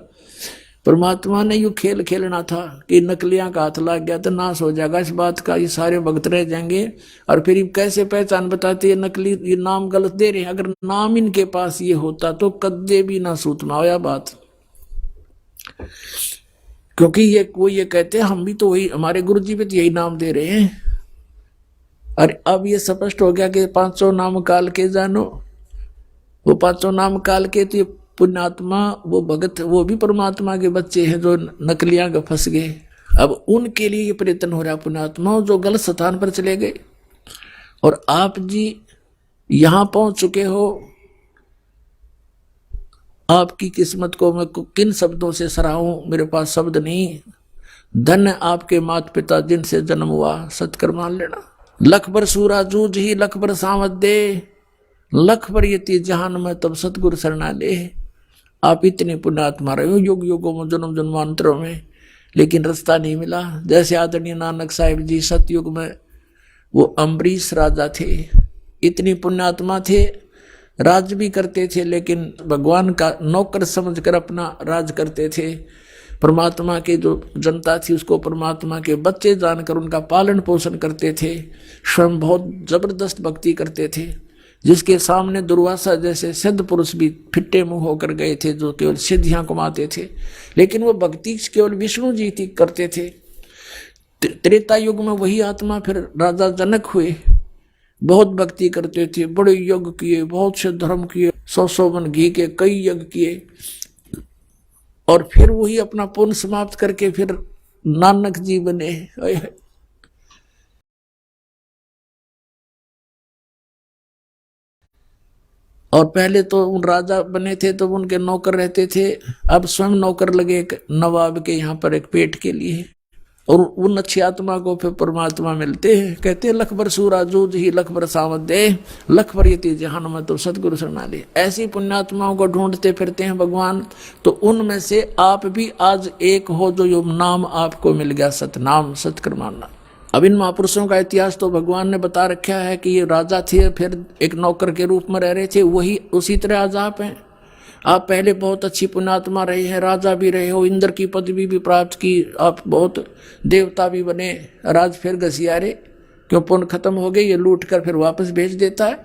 परमात्मा ने यू खेल खेलना था कि नकलियां का हाथ लग गया तो नाश हो जाएगा इस बात का, ये सारे भक्त रह जाएंगे। और फिर कैसे पहचान बताते ये नकली, ये नाम गलत दे रहे हैं। अगर नाम इनके पास ये होता तो कद्दे भी ना सूत में आया बात, क्योंकि ये कहते हैं हम भी तो वही, हमारे गुरु जी भी तो यही नाम दे रहे हैं। और अब ये स्पष्ट हो गया कि 500 नाम काल के जानो, वो 500 नाम काल के, तो पुण्यात्मा वो भगत वो भी परमात्मा के बच्चे हैं जो नकलियां का फंस गए। अब उनके लिए ये प्रयत्न हो रहा पुण्यात्मा जो गलत स्थान पर चले गए। और आप जी यहां पहुंच चुके हो, आपकी किस्मत को मैं किन शब्दों से सराहूं, मेरे पास शब्द नहीं। धन्य आपके माता पिता जिनसे जन्म हुआ, सत्कर मान लेना। लख बर सूरा जूझ ही लख बर सावत दे, लख बर यति जहान में तब सतगुरु शरणा ले। आप इतने पुण्यात्मा रहे हो युग युगों में, जन्म जन्मांतरों में, लेकिन रास्ता नहीं मिला। जैसे आदरणीय नानक साहिब जी सतयुग में वो अम्बरीश राजा थे, इतनी पुण्यात्मा थे, राज भी करते थे, लेकिन भगवान का नौकर समझकर अपना राज करते थे। परमात्मा के जो जनता थी उसको परमात्मा के बच्चे जानकर उनका पालन पोषण करते थे। स्वयं बहुत जबरदस्त भक्ति करते थे, जिसके सामने दुर्वासा जैसे सिद्ध पुरुष भी फिट्टे मुंह होकर गए थे, जो केवल सिद्धियां कमाते थे, लेकिन वो भक्ति केवल विष्णु जी थी करते थे। त्रेता युग में वही आत्मा फिर राजा जनक हुए, बहुत भक्ति करते थे, बड़े यज्ञ किए, बहुत से धर्म किए, 100 मन घी के कई यज्ञ किए, और फिर वही अपना पुण्य समाप्त करके फिर नानक जी बने। और पहले तो उन राजा बने थे तो उनके नौकर रहते थे, अब स्वयं नौकर लगे एक नवाब के यहाँ पर एक पेट के लिए, और उन अच्छी आत्मा को फिर परमात्मा मिलते हैं। कहते हैं लख बर सूरा जूझ ही लख बर सावत दे, लख बर यति जहान में तो सतगुरु शरणा ले। ऐसी पुण्यात्माओं को ढूंढते फिरते हैं भगवान, तो उनमें से आप भी आज एक हो जो यो नाम आपको मिल गया, सतनाम, सतकर मानना। अब इन महापुरुषों का इतिहास तो भगवान ने बता रखा है कि ये राजा थे, फिर एक नौकर के रूप में रह रहे थे, वही उसी तरह आज आप हैं। आप पहले बहुत अच्छी पुण्यात्मा रहे हैं, राजा भी रहे हो, इंद्र की पदवी भी प्राप्त की, आप बहुत देवता भी बने, राज फिर घसियारे, क्यों पुण्य खत्म हो गए, ये लूट कर फिर वापस भेज देता है।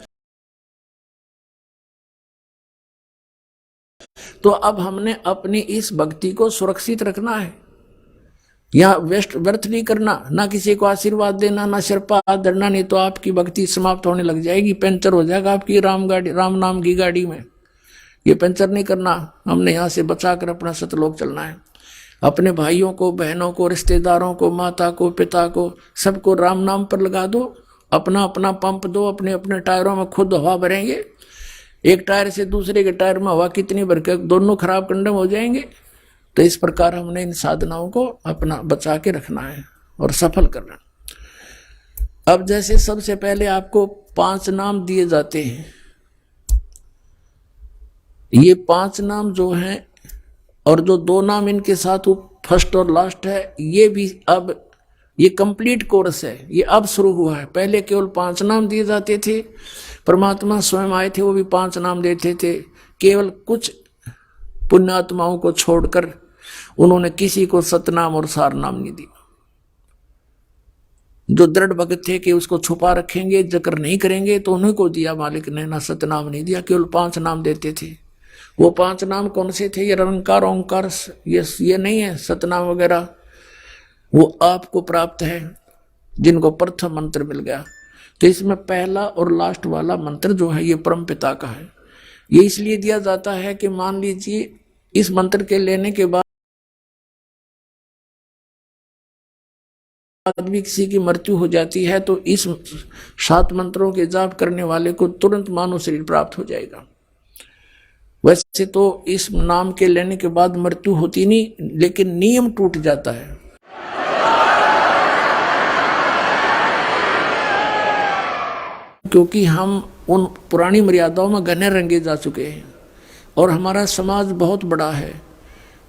तो अब हमने अपनी इस भक्ति को सुरक्षित रखना है, यहाँ वेस्ट व्यर्थ नहीं करना, ना किसी को आशीर्वाद देना, ना सिरपा धरना, नहीं तो आपकी भक्ति समाप्त होने लग जाएगी, पंचर हो जाएगा आपकी राम नाम की गाड़ी में। ये पंचर नहीं करना, हमने यहाँ से बचाकर अपना सतलोक चलना है। अपने भाइयों को, बहनों को, रिश्तेदारों को, माता को, पिता को, सबको राम नाम पर लगा दो, अपना अपना पंप दो, अपने अपने टायरों में खुद हवा भरेंगे। एक टायर से दूसरे के टायर में हवा कितनी भर के दोनों खराब कंडम हो जाएंगे। तो इस प्रकार हमने इन साधनाओं को अपना बचा के रखना है और सफल करना। अब जैसे सबसे पहले आपको 5 नाम दिए जाते हैं, ये 5 नाम जो हैं और जो 2 नाम इनके साथ फर्स्ट और लास्ट है, ये भी अब ये कंप्लीट कोर्स है, ये अब शुरू हुआ है। पहले केवल 5 नाम दिए जाते थे, परमात्मा स्वयं आए थे, वो भी 5 नाम देते थे। केवल कुछ पुण्यात्माओं को छोड़कर उन्होंने किसी को सतनाम और सार नाम नहीं दिया। जो दृढ़ भगत थे कि उसको छुपा रखेंगे, जिक्र नहीं करेंगे, तो उन्हीं को दिया मालिक ने, ना सतनाम नहीं दिया, केवल 5 नाम देते थे। वो 5 नाम कौन से थे? ये निरंकार ओंकार, ये नहीं है सतनाम वगैरह। वो आपको प्राप्त है जिनको प्रथम मंत्र मिल गया। तो इसमें पहला और लास्ट वाला मंत्र जो है ये परम पिता का है। ये इसलिए दिया जाता है कि मान लीजिए इस मंत्र के लेने के बाद भी किसी की मृत्यु हो जाती है तो इस 7 मंत्रों के जाप करने वाले को तुरंत मानव शरीर प्राप्त हो जाएगा। वैसे तो इस नाम के लेने के बाद मृत्यु होती नहीं, लेकिन नियम टूट जाता है। क्योंकि हम उन पुरानी मर्यादाओं में घने रंगे जा चुके हैं और हमारा समाज बहुत बड़ा है।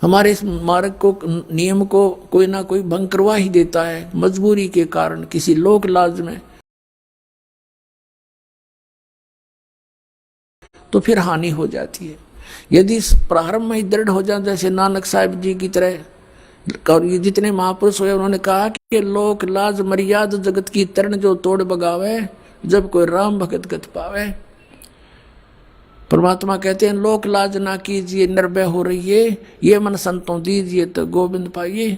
हमारे इस मार्ग को, नियम को कोई ना कोई भंग करवा ही देता है मजबूरी के कारण, किसी लोक लाज में। तो फिर हानि हो जाती है। यदि प्रारंभ में ही दृढ़ हो जाए, जैसे नानक साहिब जी की तरह, और ये जितने महापुरुष हुए उन्होंने कहा कि लोक लाज मर्यादा जगत की तरण जो तोड़ बगावे, जब कोई राम भगत गत पावे। परमात्मा कहते हैं लोक लाज ना कीजिए निर्भय हो रही है, ये मन संतों दीजिए तो गोविंद पाइए।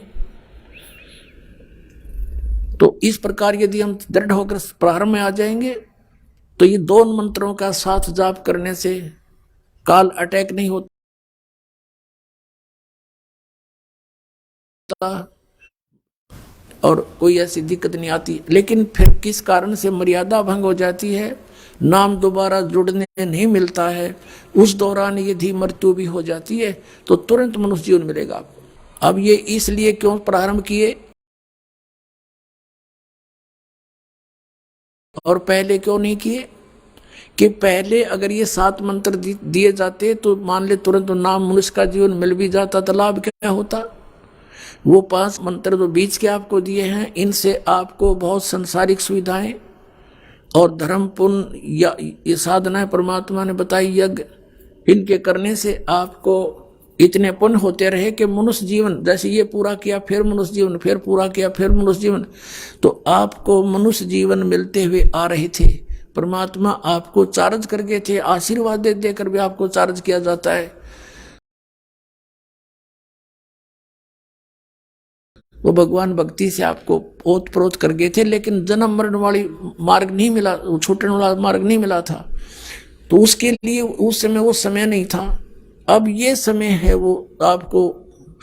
तो इस प्रकार यदि हम दृढ़ होकर प्रारंभ में आ जाएंगे तो ये 2 मंत्रों का साथ जाप करने से काल अटैक नहीं होता और कोई ऐसी दिक्कत नहीं आती। लेकिन फिर किस कारण से मर्यादा भंग हो जाती है, नाम दोबारा जुड़ने नहीं मिलता है, उस दौरान यदि मृत्यु भी हो जाती है तो तुरंत मनुष्य जीवन मिलेगा आपको। अब ये इसलिए क्यों प्रारंभ किए और पहले क्यों नहीं किए कि पहले अगर ये 7 मंत्र दिए जाते तो मान ले तुरंत नाम मनुष्य का जीवन मिल भी जाता तो लाभ क्या होता। वो 5 मंत्र जो बीच के आपको दिए हैं, इनसे आपको बहुत संसारिक सुविधाएं और धर्म पुण्य या ये साधनाएं परमात्मा ने बताई, यज्ञ, इनके करने से आपको इतने पुण्य होते रहे कि मनुष्य जीवन, जैसे ये पूरा किया फिर मनुष्य जीवन, फिर पूरा किया फिर मनुष्य जीवन, तो आपको मनुष्य जीवन मिलते हुए आ रहे थे। परमात्मा आपको चार्ज करके थे, आशीर्वाद दे देकर भी आपको चार्ज किया जाता है। वो भगवान भक्ति से आपको ओत प्रोत कर गए थे, लेकिन जन्म मरण वाली मार्ग नहीं मिला, छूटने वाला मार्ग नहीं मिला था। तो उसके लिए उस समय वो समय नहीं था। अब ये समय है वो आपको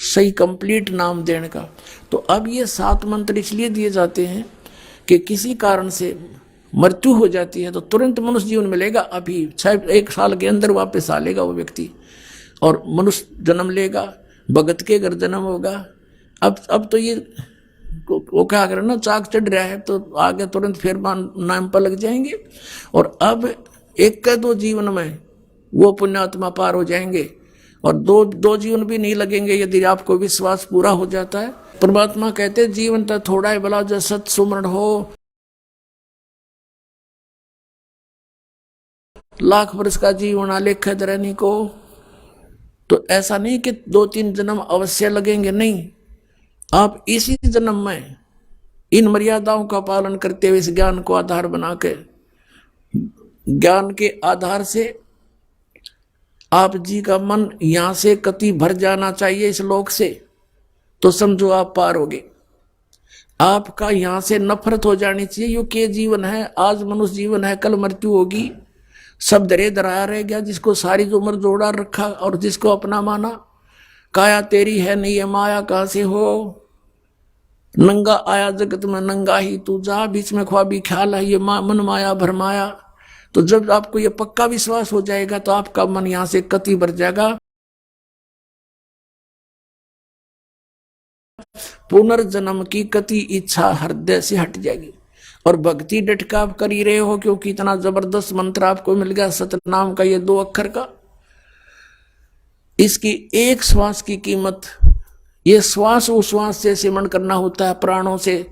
सही कंप्लीट नाम देने का। तो अब ये 7 मंत्र इसलिए दिए जाते हैं कि किसी कारण से मृत्यु हो जाती है तो तुरंत मनुष्य जीवन मिलेगा, अभी 1 साल के अंदर वापस आ लेगा वो व्यक्ति और मनुष्य जन्म लेगा, भगत के घर जन्म होगा। अब तो ये वो क्या करें ना, चाक चढ़ रहा है तो आगे तुरंत फिर नाम पर लग जाएंगे। और अब 1-2 जीवन में वो पुण्यात्मा पार हो जाएंगे और दो जीवन भी नहीं लगेंगे यदि आपको विश्वास पूरा हो जाता है। परमात्मा कहते जीवन तो थोड़ा ही भला जो सत सुमरण हो, लाख वर्ष का जीवन आलेखित रहने को। तो ऐसा नहीं कि 2-3 जन्म अवश्य लगेंगे, नहीं, आप इसी जन्म में इन मर्यादाओं का पालन करते हुए इस ज्ञान को आधार बना के, ज्ञान के आधार से आप जी का मन यहां से कति भर जाना चाहिए इस लोक से, तो समझो आप पार होगे। आपका यहां से नफरत हो जानी चाहिए, यो के जीवन है, आज मनुष्य जीवन है, कल मृत्यु होगी, सब दरे दराया रह गया। जिसको सारी उम्र जोड़ा रखा और जिसको अपना माना, काया तेरी है नहीं ये माया कहां से हो, नंगा आया जगत में नंगा ही तू जा, बीच में ख्वाबी ख्याल है ये मन माया भरमाया। तो जब आपको ये पक्का विश्वास हो जाएगा तो आपका मन यहां से कति भर जाएगा, पुनर्जन्म की कति इच्छा हृदय से हट जाएगी और भक्ति डट का आप कर ही रहे हो, क्योंकि इतना जबरदस्त मंत्र आपको मिल गया सतनाम का, ये 2 अक्षर का। इसकी एक श्वास की कीमत, ये श्वास उश्वास से सिमरण करना होता है प्राणों से।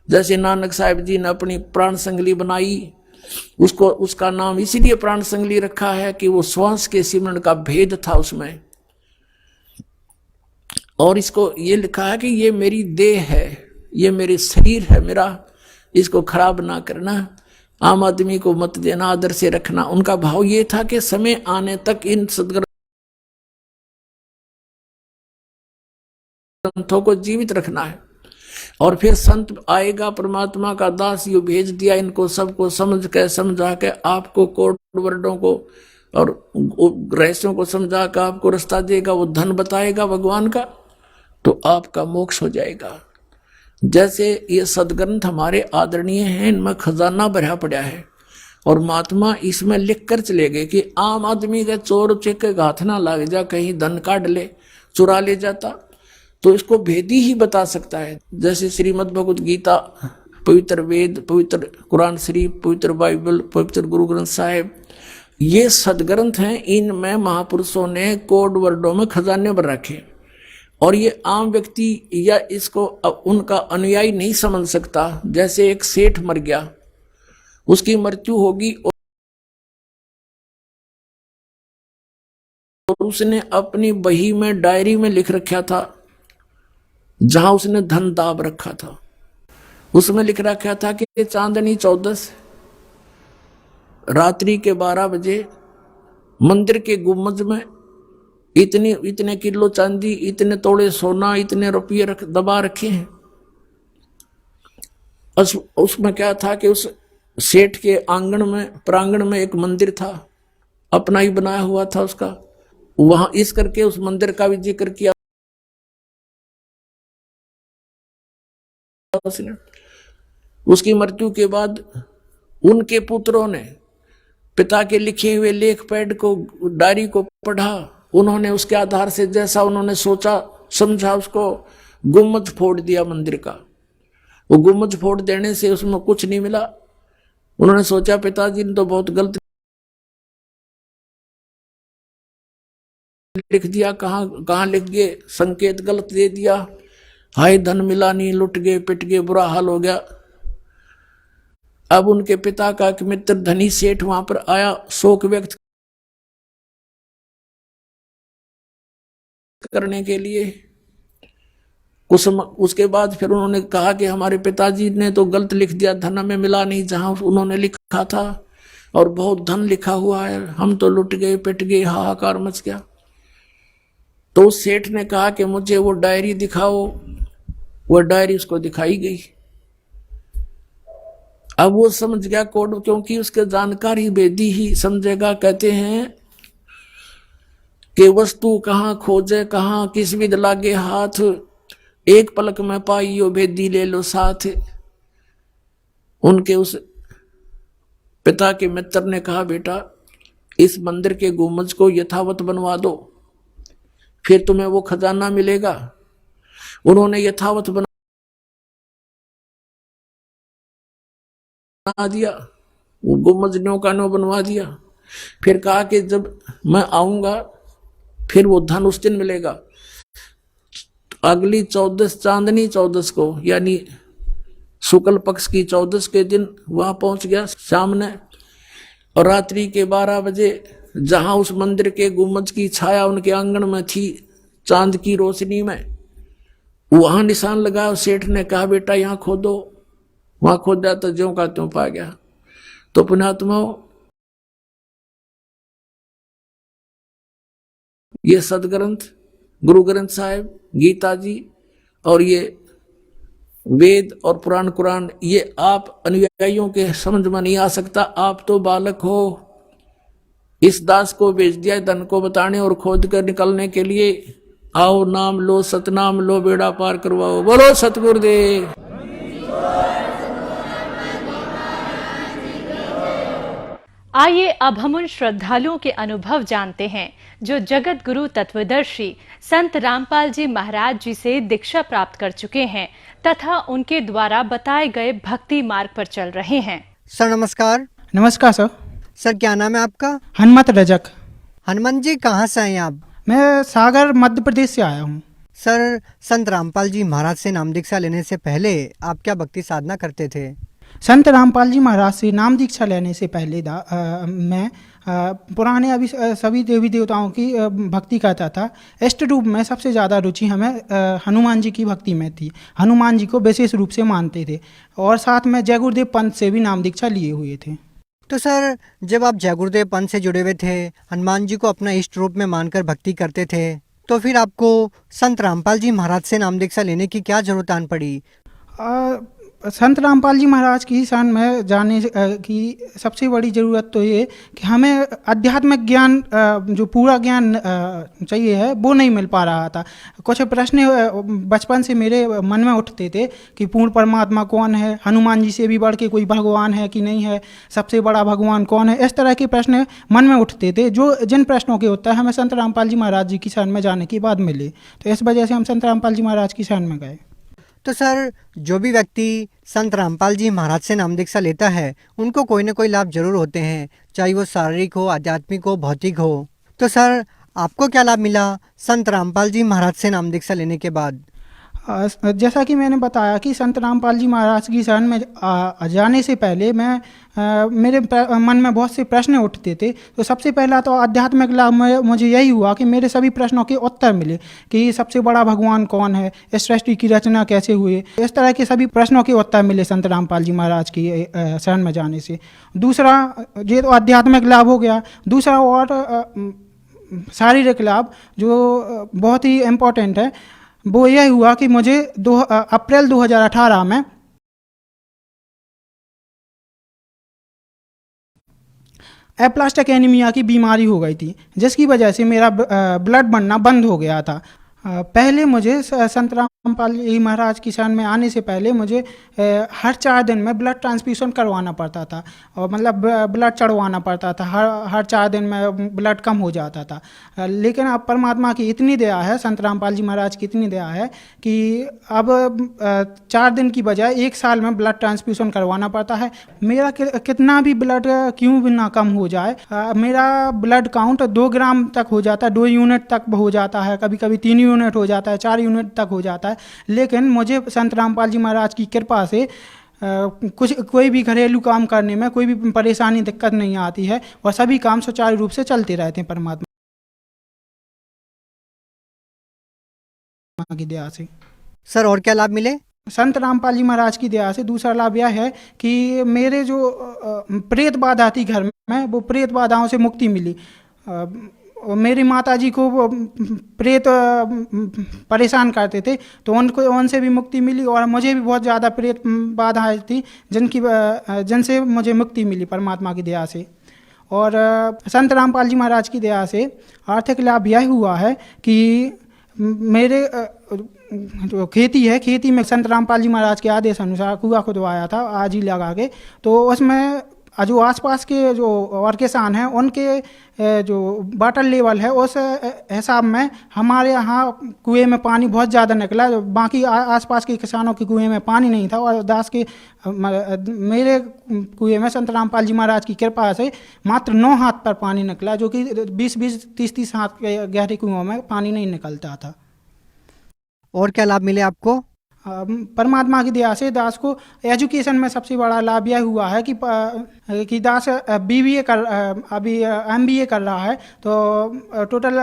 जैसे नानक साहिब जी ने अपनी प्राण संगली बनाई, उसको उसका नाम इसीलिए प्राण संगली रखा है कि वो श्वास के सिमरण का भेद था उसमें। और इसको ये लिखा है कि ये मेरी देह है, ये मेरे शरीर है मेरा, इसको खराब ना करना, आम आदमी को मत देना, आदर से रखना। उनका भाव ये था कि समय आने तक इन सदग्रंथों को जीवित रखना है। और फिर संत आएगा, परमात्मा का दास यू भेज दिया, इनको सबको समझा के आपको कोड वर्डों को और रहस्यों को समझा कर आपको रास्ता देगा, वो धन बताएगा भगवान का, तो आपका मोक्ष हो जाएगा। जैसे ये सदग्रंथ हमारे आदरणीय हैं, इनमें खजाना भरा पड़ा है और महात्मा इसमें लिख कर चले गए कि आम आदमी के चोर चेके हाथ ना लग जा, कहीं धन काट ले, चुरा ले जाता, तो इसको भेदी ही बता सकता है। जैसे श्रीमद् भगवत गीता, पवित्र वेद, पवित्र कुरान शरीफ, पवित्र बाइबल, पवित्र गुरु ग्रंथ साहिब, ये सदग्रंथ हैं, इनमें महापुरुषों ने कोड वर्डों में खजाने भर रखे और ये आम व्यक्ति या इसको उनका अनुयायी नहीं समझ सकता। जैसे एक सेठ मर गया, उसकी मृत्यु होगी और उसने अपनी बही में, डायरी में लिख रखा था, जहां उसने धन दाब रखा था, उसमें लिख रखा था कि चांदनी 14 रात्रि के 12 बजे मंदिर के गुम्बद में इतने किलो चांदी, इतने तोड़े सोना, इतने रुपये दबा रखे हैं। उसमें क्या था कि उस सेठ के आंगन में, प्रांगण में एक मंदिर था, अपना ही बनाया हुआ था उसका, वहां इस करके उस मंदिर का भी जिक्र किया उसने। उसकी मृत्यु के बाद उनके पुत्रों ने पिता के लिखे हुए लेख पैड को, डायरी को पढ़ा, उन्होंने उसके आधार से जैसा उन्होंने सोचा समझा, उसको गुम्बद फोड़ दिया मंदिर का। वो गुम्बद फोड़ देने से उसमें कुछ नहीं मिला। उन्होंने सोचा पिताजी ने तो बहुत गलत लिख दिया, कहाँ लिख गए, संकेत गलत दे दिया, हाय धन मिला नहीं, लुट गए, पिट गए, बुरा हाल हो गया। अब उनके पिता का एक मित्र धनी सेठ वहां पर आया शोक व्यक्त करने के लिए। कुछ उसके बाद फिर उन्होंने कहा कि हमारे पिताजी ने तो गलत लिख दिया, धन हमें मिला नहीं जहां उन्होंने लिखा था, और बहुत धन लिखा हुआ है, हम तो लुट गए, पिट गए, हाहाकार मच गया। तो उस सेठ ने कहा कि मुझे वो डायरी दिखाओ। वो डायरी उसको दिखाई गई। अब वो समझ गया कोड, क्योंकि उसके जानकार ही वेदी ही समझेगा। कहते हैं कि वस्तु कहाँ खोजे, कहाँ किस विध लागे हाथ, एक पलक में पाइयो भेदी ले लो साथ। उनके उस पिता के मित्र ने कहा बेटा इस मंदिर के गुम्बद को यथावत बनवा दो, फिर तुम्हें वो खजाना मिलेगा। उन्होंने यथावत बना दिया, वो गुम्बद न्यों का न्यों बनवा दिया। फिर कहा कि जब मैं आऊंगा फिर वो धन उस दिन मिलेगा। अगली 14 चांदनी 14 को, यानी शुक्ल पक्ष की 14 के दिन वहां पहुंच गया सामने, और रात्रि के 12 बजे जहां उस मंदिर के गुम्बद की छाया उनके आंगन में थी चांद की रोशनी में, वहां निशान लगाया। सेठ ने कहा बेटा यहाँ खोदो। वहां खोदा तो ज्यों का त्यों पा गया। तो पुण्यात्माओं, ये सदग्रंथ गुरु ग्रंथ साहिब, गीता जी और ये वेद और पुराण कुरान, ये आप अनुयायियों के समझ में नहीं आ सकता। आप तो बालक हो। इस दास को भेज दिया धन को बताने और खोद कर निकलने के लिए। आओ नाम लो, सतनाम लो, बेड़ा पार करवाओ। बोलो सतगुरुदेव। आइए अब हम उन श्रद्धालुओं के अनुभव जानते हैं जो जगत गुरु तत्वदर्शी संत रामपाल जी महाराज जी से दीक्षा प्राप्त कर चुके हैं तथा उनके द्वारा बताए गए भक्ति मार्ग पर चल रहे हैं। सर नमस्कार। नमस्कार सर। सर क्या नाम है आपका? हनुमत रजक। हनुमान जी कहाँ से हैं आप? मैं सागर मध्य प्रदेश से आया हूँ। सर संत रामपाल जी महाराज से नाम दीक्षा लेने से पहले आप क्या भक्ति साधना करते थे? संत रामपाल जी महाराज से नाम दीक्षा लेने से पहले मैं पुराने अभी सभी देवी देवताओं की भक्ति करता था। इष्ट रूप में सबसे ज़्यादा रुचि हमें हनुमान जी की भक्ति में थी। हनुमान जी को विशेष रूप से मानते थे और साथ में जय गुरुदेव पंथ से भी नाम दीक्षा लिए हुए थे। तो सर जब आप जय गुरुदेव पंथ से जुड़े हुए थे, हनुमान जी को अपना इष्ट रूप में मानकर भक्ति करते थे, तो फिर आपको संत रामपाल जी महाराज से नाम दीक्षा लेने की क्या जरूरत आन पड़ी? संत रामपाल जी महाराज की शान में जानने की सबसे बड़ी ज़रूरत तो ये कि हमें आध्यात्मिक ज्ञान जो पूरा ज्ञान चाहिए है वो नहीं मिल पा रहा था। कुछ प्रश्न बचपन से मेरे मन में उठते थे कि पूर्ण परमात्मा कौन है, हनुमान जी से भी बढ़ के कोई भगवान है कि नहीं है, सबसे बड़ा भगवान कौन है, इस तरह के प्रश्न मन में उठते थे, जो जिन प्रश्नों के उत्तर हमें संत रामपाल जी महाराज जी की शान में जाने के बाद मिले। तो इस वजह से हम संत रामपाल जी महाराज की शान में गए। तो सर, जो भी व्यक्ति संत रामपाल जी महाराज से नाम दीक्षा लेता है उनको कोई ना कोई लाभ जरूर होते हैं, चाहे वो शारीरिक हो, आध्यात्मिक हो, भौतिक हो। तो सर, आपको क्या लाभ मिला संत रामपाल जी महाराज से नाम दीक्षा लेने के बाद? जैसा कि मैंने बताया कि संत रामपाल जी महाराज की शरण में जाने से पहले मेरे मन में बहुत से प्रश्न उठते थे। तो सबसे पहला तो आध्यात्मिक लाभ मुझे यही हुआ कि मेरे सभी प्रश्नों के उत्तर मिले कि सबसे बड़ा भगवान कौन है, इस सृष्टि की रचना कैसे हुई, इस तरह के सभी प्रश्नों के उत्तर मिले संत रामपाल जी महाराज की शरण में जाने से। दूसरा, ये तो आध्यात्मिक लाभ हो गया। दूसरा और शारीरिक लाभ जो बहुत ही इम्पोर्टेंट है वो यह हुआ कि मुझे अप्रैल 2018 में एप्लास्टिक एनीमिया की बीमारी हो गई थी, जिसकी वजह से मेरा ब्लड बनना बंद हो गया था। पहले मुझे संत रामपाल जी महाराज की शरण में आने से पहले मुझे हर 4 दिन में ब्लड ट्रांसफ्यूजन करवाना पड़ता था, और मतलब ब्लड चढ़वाना पड़ता था। हर 4 दिन में ब्लड कम हो जाता था। लेकिन अब परमात्मा की इतनी दया है, संत रामपाल जी महाराज की इतनी दया है कि अब 4 दिन की बजाय 1 साल में ब्लड ट्रांसफ्यूजन करवाना पड़ता है। मेरा कितना भी ब्लड क्यों भी ना कम हो जाए, मेरा ब्लड काउंट 2 ग्राम तक हो जाता है, 2 यूनिट तक हो जाता है, कभी कभी 3 यूनिट हो जाता है, 4 यूनिट तक हो जाता है। लेकिन मुझे संत रामपाल जी महाराज की कृपा से कोई भी घरेलू काम करने में कोई भी परेशानी, दिक्कत नहीं आती है, और सभी काम सुचारू रूप से चलते रहते हैं परमात्मा की दया से। सर, और क्या लाभ मिले? संत रामपाल जी महाराज की दया से दूसरा लाभ यह है कि मेरे जो प्रेत बाधा थी घर में, वो प्रेत बाधाओं से मुक्ति मिली। मेरी माता जी को प्रेत परेशान करते थे, तो उनसे भी मुक्ति मिली, और मुझे भी बहुत ज़्यादा प्रेत बाधाएं थी जिनसे मुझे मुक्ति मिली परमात्मा की दया से। और संत रामपाल जी महाराज की दया से आर्थिक लाभ यह हुआ है कि मेरे जो खेती है, खेती में संत रामपाल जी महाराज के आदेश अनुसार कुआं खुदवाया था आज ही लगा के। तो उसमें जो आसपास के जो और किसान हैं उनके जो वाटर लेवल है उस हिसाब में हमारे यहाँ कुएं में पानी बहुत ज़्यादा निकला। बाकी आसपास के किसानों के कुएं में पानी नहीं था, और मेरे कुएं में संत रामपाल जी महाराज की कृपा से मात्र 9 हाथ पर पानी निकला, जो कि 20-20, 30-30 हाथ के गहरे कुओं में पानी नहीं निकलता था। और क्या लाभ मिले आपको? परमात्मा की दया से दास को एजुकेशन में सबसे बड़ा लाभ यह हुआ है कि दास BBA अभी MBA कर रहा है। तो टोटल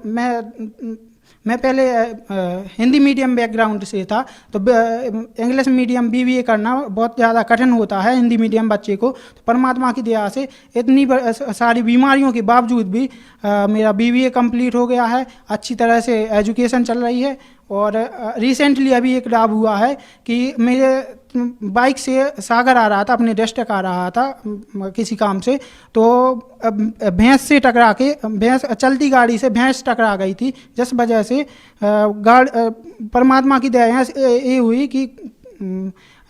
मैं पहले हिंदी मीडियम बैकग्राउंड से था, तो इंग्लिश मीडियम BBA करना बहुत ज़्यादा कठिन होता है हिंदी मीडियम बच्चे को। तो परमात्मा की दया से इतनी सारी बीमारियों के बावजूद भी मेरा BBA कंप्लीट हो गया है, अच्छी तरह से एजुकेशन चल रही है। और रिसेंटली अभी एक लाभ हुआ है कि मेरे बाइक से सागर आ रहा था, अपने डिस्ट्रिक्ट आ रहा था किसी काम से, तो भैंस से टकरा के, चलती गाड़ी से भैंस टकरा गई थी, जिस वजह से परमात्मा की दया ये हुई कि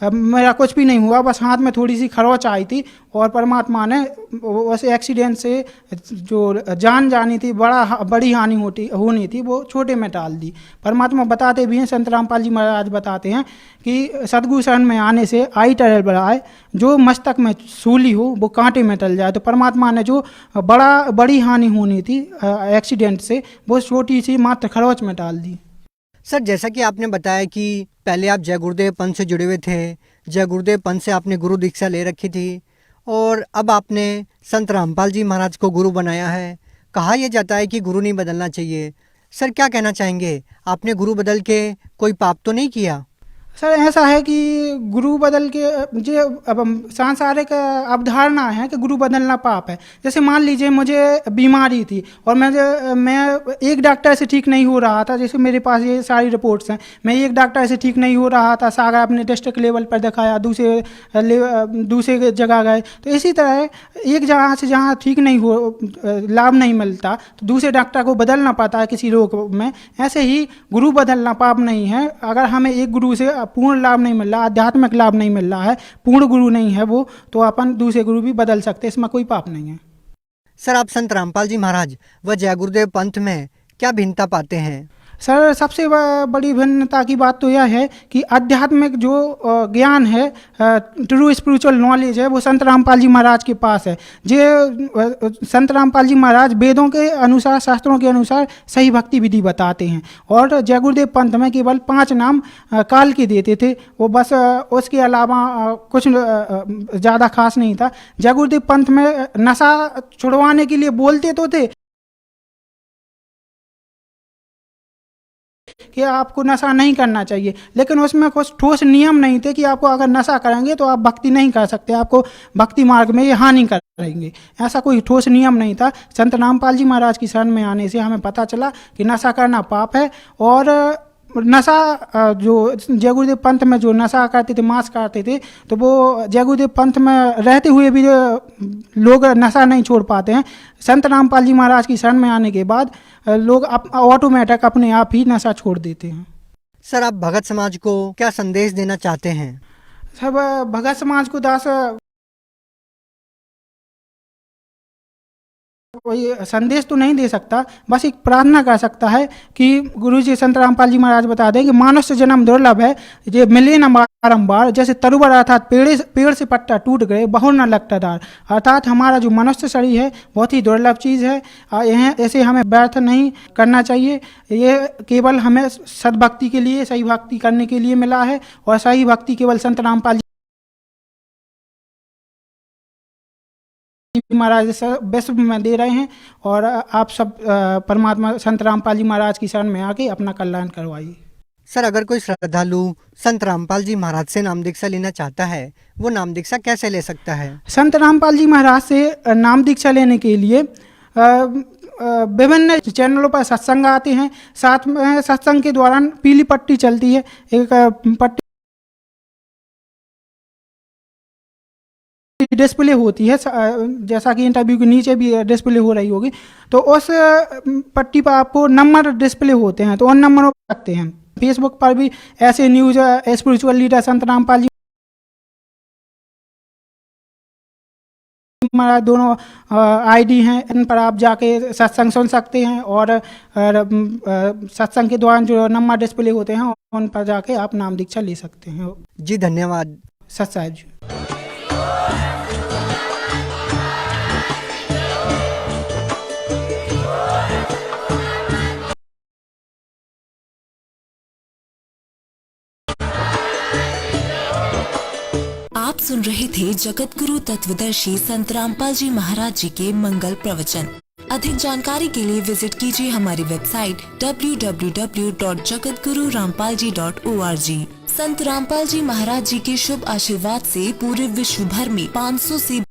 मेरा कुछ भी नहीं हुआ, बस हाथ में थोड़ी सी खरोंच आई थी, और परमात्मा ने उस एक्सीडेंट से जो जान जानी थी, बड़ी हानि होनी थी, वो छोटे में टाल दी। परमात्मा बताते भी हैं, संत रामपाल जी महाराज बताते हैं कि सद्गुरु शरण में आने से आई टल बढ़ाए, जो मस्तक में सूली हो वो कांटे में टल जाए। तो परमात्मा ने जो बड़ी हानि होनी थी एक्सीडेंट से, वो छोटी सी मात्र खरोंच में टाल दी। सर, जैसा कि आपने बताया कि पहले आप जय गुरुदेव पंथ से जुड़े हुए थे, जय गुरुदेव पंथ से आपने गुरु दीक्षा ले रखी थी, और अब आपने संत रामपाल जी महाराज को गुरु बनाया है। कहा यह जाता है कि गुरु नहीं बदलना चाहिए। सर, क्या कहना चाहेंगे? आपने गुरु बदल के कोई पाप तो नहीं किया? सर ऐसा है कि गुरु बदल के जो अब सांसारिक अवधारणा है कि गुरु बदलना पाप है। जैसे मान लीजिए मुझे बीमारी थी और मैं एक डॉक्टर से ठीक नहीं हो रहा था, जैसे मेरे पास ये सारी रिपोर्ट्स हैं, मैं एक डॉक्टर से ठीक नहीं हो रहा था, सागर अपने डिस्ट्रिक्ट लेवल पर दिखाया, दूसरे जगह गए, तो इसी तरह एक जगह से जहाँ ठीक नहीं हो, लाभ नहीं मिलता तो दूसरे डॉक्टर को बदलना पड़ता है किसी रोग में। ऐसे ही गुरु बदलना पाप नहीं है। अगर हमें एक गुरु से पूर्ण लाभ नहीं मिल रहा, आध्यात्मिक लाभ नहीं मिल रहा है, पूर्ण गुरु नहीं है वो, तो अपन दूसरे गुरु भी बदल सकते हैं, इसमें कोई पाप नहीं है। सर आप संत रामपाल जी महाराज व जय गुरुदेव पंथ में क्या भिन्नता पाते हैं? सर सबसे बड़ी भिन्नता की बात तो यह है कि आध्यात्मिक जो ज्ञान है, ट्रू स्पिरिचुअल नॉलेज है, वो संत रामपाल जी महाराज के पास है। संत रामपाल जी महाराज वेदों के अनुसार, शास्त्रों के अनुसार सही भक्ति विधि बताते हैं। और जय गुरुदेव पंथ में केवल 5 नाम काल के देते थे, वो बस उसके अलावा कुछ ज़्यादा खास नहीं था। जय गुरुदेव पंथ में नशा छुड़वाने के लिए बोलते तो थे कि आपको नशा नहीं करना चाहिए, लेकिन उसमें कुछ ठोस नियम नहीं थे कि आपको अगर नशा करेंगे तो आप भक्ति नहीं कर सकते, आपको भक्ति मार्ग में ये हानि करेंगे, ऐसा कोई ठोस नियम नहीं था। संत रामपाल जी महाराज की शरण में आने से हमें पता चला कि नशा करना पाप है। और नशा जो जय गुरुदेव पंथ में जो नशा करते थे, मांस खाते थे, तो वो जय गुरुदेव पंथ में रहते हुए भी लोग नशा नहीं छोड़ पाते हैं। संत रामपाल जी महाराज की शरण में आने के बाद लोग ऑटोमेटिक अपने आप ही नशा छोड़ देते हैं। सर आप भगत समाज को क्या संदेश देना चाहते हैं? सब भगत समाज को दास कोई संदेश तो नहीं दे सकता, बस एक प्रार्थना कर सकता है कि गुरु जी संत रामपाल जी महाराज बता दें कि मानुष्य जन्म दुर्लभ है, ये मिले न बारंबार, जैसे तरुवर अर्थात पेड़ से पत्ता टूट गए, बहुर न लगता डार। अर्थात हमारा जो मनुष्य शरीर है बहुत ही दुर्लभ चीज़ है, ऐसे हमें व्यर्थ नहीं करना चाहिए। ये केवल हमें सद्भक्ति के लिए, सही भक्ति करने के लिए मिला है, और सही भक्ति केवल संत रामपाल महाराज विश्व में दे रहे हैं। और आप सब परमात्मा संत रामपाल जी महाराज की शरण में आके अपना कल्याण करवाइए। सर अगर कोई श्रद्धालु संत रामपाल जी महाराज से नाम दीक्षा लेना चाहता है, वो नाम दीक्षा कैसे ले सकता है? संत रामपाल जी महाराज से नाम दीक्षा लेने के लिए विभिन्न चैनलों पर सत्संग आते हैं। साथ में सत्संग के दौरान पीली पट्टी चलती है, एक पट्टी डिस्प्ले होती है, जैसा कि इंटरव्यू के नीचे भी डिस्प्ले हो रही होगी, तो उस पट्टी पर आपको नंबर डिस्प्ले होते हैं, तो उन नंबरों पर रखते हैं। फेसबुक पर भी ऐसे न्यूज स्पिरिचुअल लीडर संत रामपाल जी महाराज दोनों आईडी हैं, इन पर आप जाके सत्संग सुन सकते हैं। और सत्संग के दौरान जो नंबर डिस्प्ले होते हैं उन पर जाके आप नाम दीक्षा ले सकते हैं। जी धन्यवाद सत साहिब जी। आप सुन रहे थे जगत गुरु तत्वदर्शी संत रामपाल जी महाराज जी के मंगल प्रवचन। अधिक जानकारी के लिए विजिट कीजिए हमारी वेबसाइट www.jagatgururampalji.org। संत रामपाल जी महाराज जी के शुभ आशीर्वाद से पूरे विश्व भर में 500 से